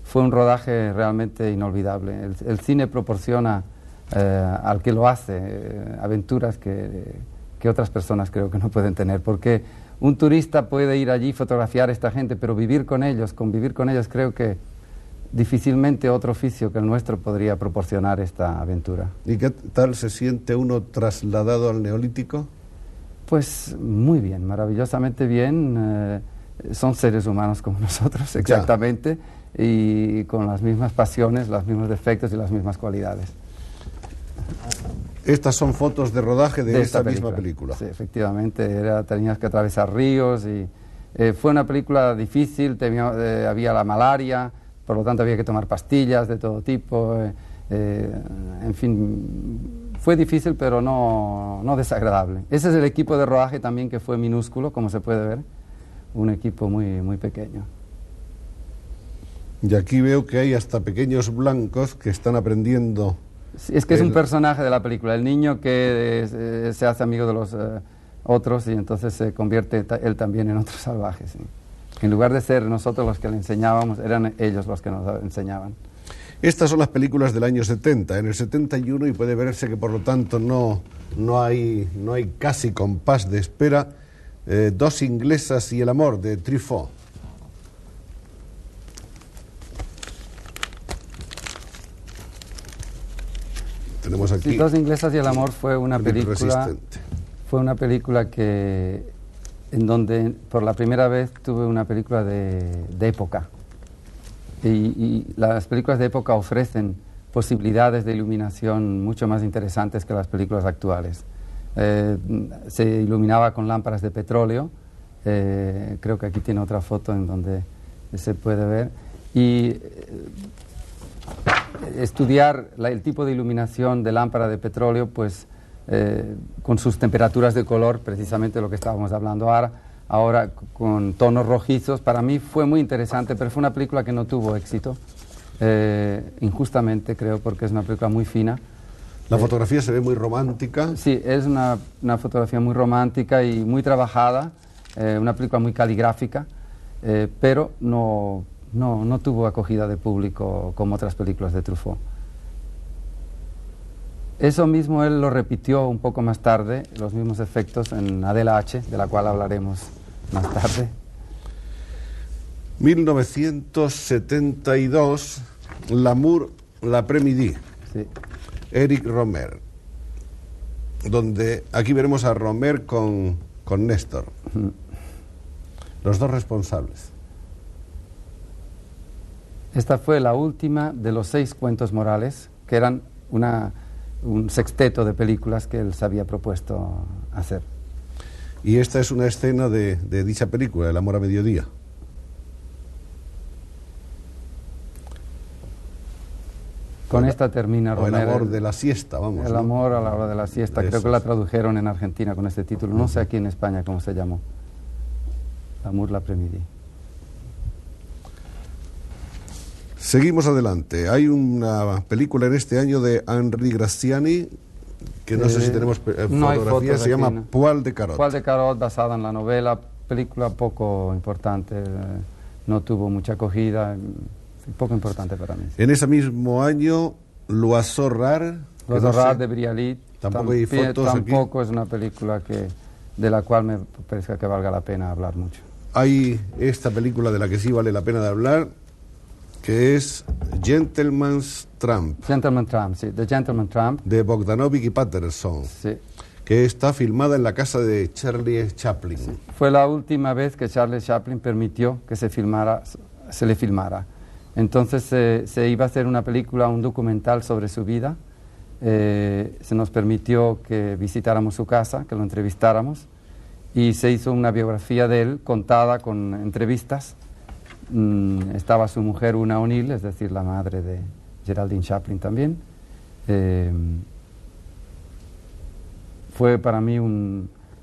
Fue un rodaje realmente inolvidable. El cine proporciona al que lo hace aventuras que otras personas creo que no pueden tener, porque un turista puede ir allí y fotografiar a esta gente, pero convivir con ellos creo que difícilmente otro oficio que el nuestro podría proporcionar esta aventura. ¿Y qué tal se siente uno trasladado al Neolítico? Pues muy bien, maravillosamente bien. Son seres humanos como nosotros, exactamente, y con las mismas pasiones, los mismos defectos y las mismas cualidades. Estas son fotos de rodaje de esta misma película. Sí, efectivamente, tenías que atravesar ríos y fue una película difícil, había la malaria, por lo tanto había que tomar pastillas de todo tipo, en fin, fue difícil pero no desagradable. Ese es el equipo de rodaje también, que fue minúsculo, como se puede ver, un equipo muy pequeño. Y aquí veo que hay hasta pequeños blancos que están aprendiendo. Sí, es que es un personaje de la película, el niño que se hace amigo de los otros y entonces se convierte él también en otro salvaje. ¿Sí? En lugar de ser nosotros los que le enseñábamos, eran ellos los que nos enseñaban. Estas son las películas del año 70, en el 71, y puede verse que por lo tanto no hay casi compás de espera. Dos inglesas y el amor, de Truffaut. Tenemos aquí. Sí, Dos inglesas y el amor fue una película en donde por la primera vez tuve una película de época. Y las películas de época ofrecen posibilidades de iluminación mucho más interesantes que las películas actuales. Se iluminaba con lámparas de petróleo, creo que aquí tiene otra foto en donde se puede ver, y estudiar el tipo de iluminación de lámpara de petróleo, pues con sus temperaturas de color, precisamente lo que estábamos hablando ahora con tonos rojizos, para mí fue muy interesante, pero fue una película que no tuvo éxito, injustamente creo, porque es una película muy fina. La fotografía se ve muy romántica. Sí, es una fotografía muy romántica y muy trabajada, una película muy caligráfica, pero no tuvo acogida de público como otras películas de Truffaut. Eso mismo él lo repitió un poco más tarde, los mismos efectos, en Adela H., de la cual hablaremos más tarde. 1972, L'amour, l'après-midi. Sí. Eric Romer, donde aquí veremos a Romer con con Néstor. Los dos responsables. Esta fue la última de los 6 cuentos morales, que eran un sexteto de películas que él se había propuesto hacer. Y esta es una escena de dicha película, El amor a mediodía. Con esta termina O El Romer. amor de la siesta, vamos. El ¿no? amor a la hora de la siesta. Creo que la tradujeron en Argentina con este título. No sé aquí en España cómo se llamó. L'amour l'après-midi. Seguimos adelante. Hay una película en este año de Henri Graziani, que no sé si tenemos no hay fotografía, fotos se aquí, llama ¿no? Poil de Carot. Poil de Carot, basada en la novela, película poco importante, no tuvo mucha acogida, poco importante para mí. En ese mismo año, L'Oiseau Rare. L'Oiseau Rare de Brialit. Tampoco hay fotos aquí. Tampoco es una película de la cual me parece que valga la pena hablar mucho. Hay esta película de la que sí vale la pena de hablar, que es Gentleman's Tramp. Gentleman Tramp, sí, The Gentleman Tramp. De Bogdanovich y Patterson. Sí. Que está filmada en la casa de Charlie Chaplin. Sí. Fue la última vez que Charlie Chaplin permitió que se le filmara. Entonces se iba a hacer una película, un documental sobre su vida. Se nos permitió que visitáramos su casa, que lo entrevistáramos, y se hizo una biografía de él contada con entrevistas. Estaba su mujer Una O'Neill, es decir, la madre de Geraldine Chaplin también. Fue para mí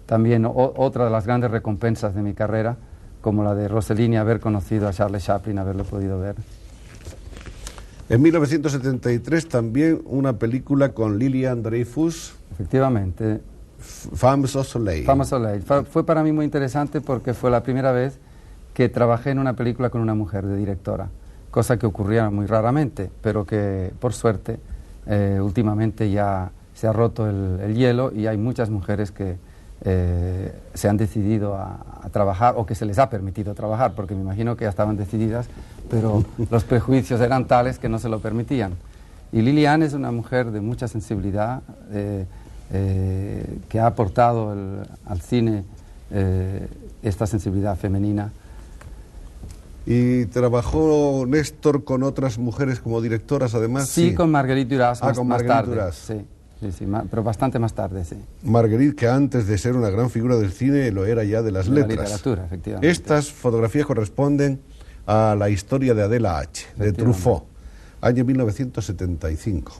también otra de las grandes recompensas de mi carrera, como la de Rossellini, haber conocido a Charles Chaplin, haberlo podido ver. En 1973 también una película con Lillian Dreyfus. Efectivamente. Femmes au Soleil. Femmes au Soleil. Fue para mí muy interesante porque fue la primera vez que trabajé en una película con una mujer de directora, cosa que ocurría muy raramente, pero que por suerte últimamente ya se ha roto el hielo y hay muchas mujeres que se han decidido a trabajar, o que se les ha permitido trabajar, porque me imagino que ya estaban decididas, pero los prejuicios eran tales que no se lo permitían. Y Lilian es una mujer de mucha sensibilidad, que ha aportado al cine esta sensibilidad femenina. ¿Y trabajó Néstor con otras mujeres como directoras además? Sí, con Marguerite Duras más tarde. Duras. Sí, pero bastante más tarde, sí. Marguerite, que antes de ser una gran figura del cine, lo era ya de las letras. La literatura, efectivamente. Estas fotografías corresponden a La historia de Adela H., de Truffaut, año 1975.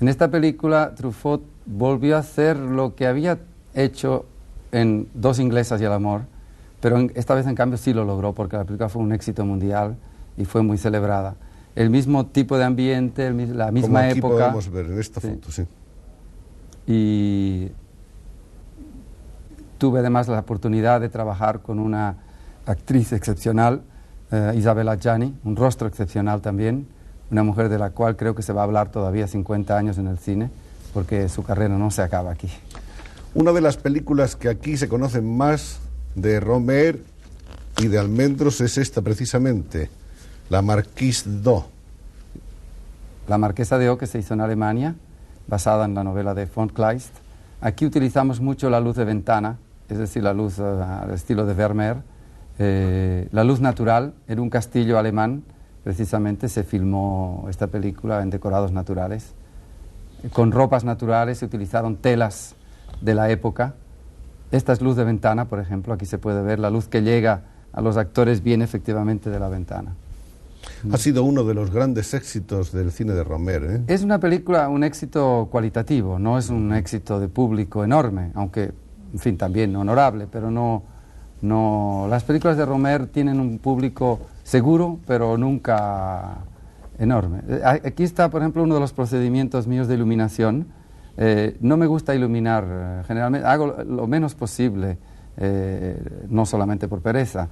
En esta película, Truffaut volvió a hacer lo que había hecho en Dos inglesas y el amor, pero esta vez, en cambio, sí lo logró, porque la película fue un éxito mundial y fue muy celebrada. El mismo tipo de ambiente, la misma como aquí época. Podemos ver en esta foto, sí. Y tuve además la oportunidad de trabajar con una actriz excepcional, Isabella Gianni, un rostro excepcional también, una mujer de la cual creo que se va a hablar todavía 50 años en el cine, porque su carrera no se acaba aquí. Una de las películas que aquí se conocen más de Romer y de Almendros es esta precisamente, La Marquise d'O. La Marquesa de O, que se hizo en Alemania, basada en la novela de von Kleist. Aquí utilizamos mucho la luz de ventana, es decir, la luz al estilo de Vermeer. La luz natural, en un castillo alemán, precisamente se filmó esta película en decorados naturales. Con ropas naturales se utilizaron telas de la época. Esta es luz de ventana, por ejemplo, aquí se puede ver la luz que llega a los actores viene efectivamente de la ventana. Ha sido uno de los grandes éxitos del cine de Romer, ¿eh? Es una película, un éxito cualitativo, no es un éxito de público enorme, aunque, en fin, también honorable, pero no... Las películas de Romer tienen un público seguro, pero nunca enorme. Aquí está, por ejemplo, uno de los procedimientos míos de iluminación. No me gusta iluminar, generalmente hago lo menos posible, no solamente por pereza.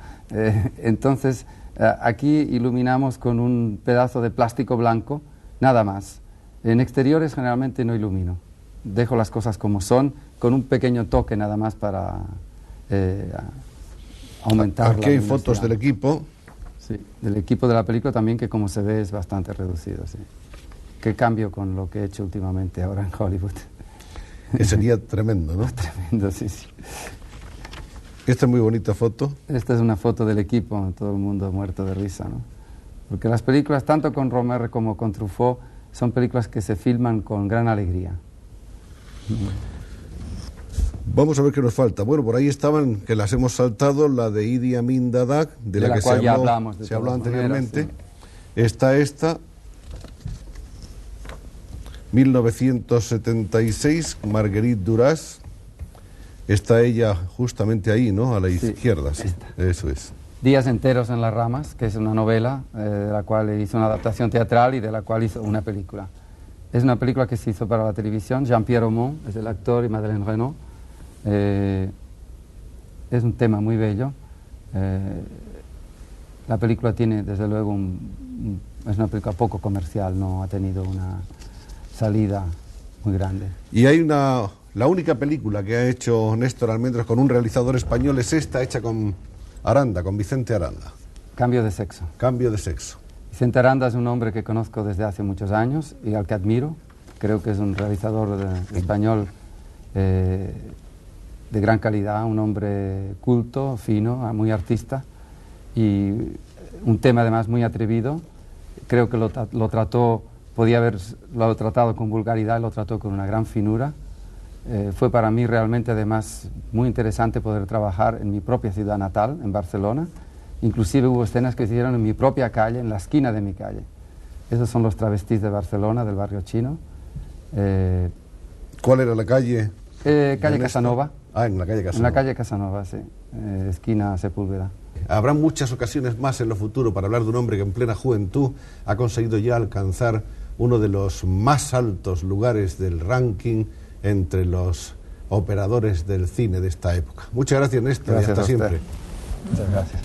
Entonces, aquí iluminamos con un pedazo de plástico blanco, nada más. En exteriores generalmente no ilumino. Dejo las cosas como son, con un pequeño toque nada más para aumentar Aquí hay fotos del equipo. Sí, del equipo de la película también, que como se ve es bastante reducido, sí. Qué cambio con lo que he hecho últimamente ahora en Hollywood. Que sería tremendo, ¿no? Tremendo, sí, sí. Esta es muy bonita foto. Esta es una foto del equipo, todo el mundo muerto de risa, ¿no? Porque las películas, tanto con Rohmer como con Truffaut, son películas que se filman con gran alegría. Vamos a ver qué nos falta. Bueno, por ahí estaban, que las hemos saltado, la de Idi Amin Dada, de la que cual ya hablamos se habló anteriormente. Maneras, sí. Está esta, 1976, Marguerite Duras. Está ella justamente ahí, ¿no? A la izquierda, sí. Eso es. Días enteros en las ramas, que es una novela de la cual hizo una adaptación teatral y de la cual hizo una película. Es una película que se hizo para la televisión. Jean-Pierre Aumont es el actor y Madeleine Renaud. Es un tema muy bello. La película tiene, desde luego, es una película poco comercial, no ha tenido una salida muy grande. Y hay la única película que ha hecho Néstor Almendros con un realizador español es esta, hecha con Aranda, con Vicente Aranda. Cambio de sexo. Cambio de sexo. Vicente Aranda es un hombre que conozco desde hace muchos años y al que admiro. Creo que es un realizador español de gran calidad, un hombre culto, fino, muy artista y un tema además muy atrevido. Creo que lo trató, podía haberlo tratado con vulgaridad y lo trató con una gran finura. Fue para mí realmente además muy interesante poder trabajar en mi propia ciudad natal, en Barcelona. Inclusive hubo escenas que se hicieron en mi propia calle, en la esquina de mi calle. Esos son los travestis de Barcelona, del barrio chino. ¿Cuál era la calle? Calle Casanova. Ah, en la calle Casanova. En la calle Casanova, sí. Esquina Sepúlveda. Habrá muchas ocasiones más en lo futuro para hablar de un hombre que en plena juventud ha conseguido ya alcanzar uno de los más altos lugares del ranking entre los operadores del cine de esta época. Muchas gracias, Néstor, y hasta siempre. Muchas gracias.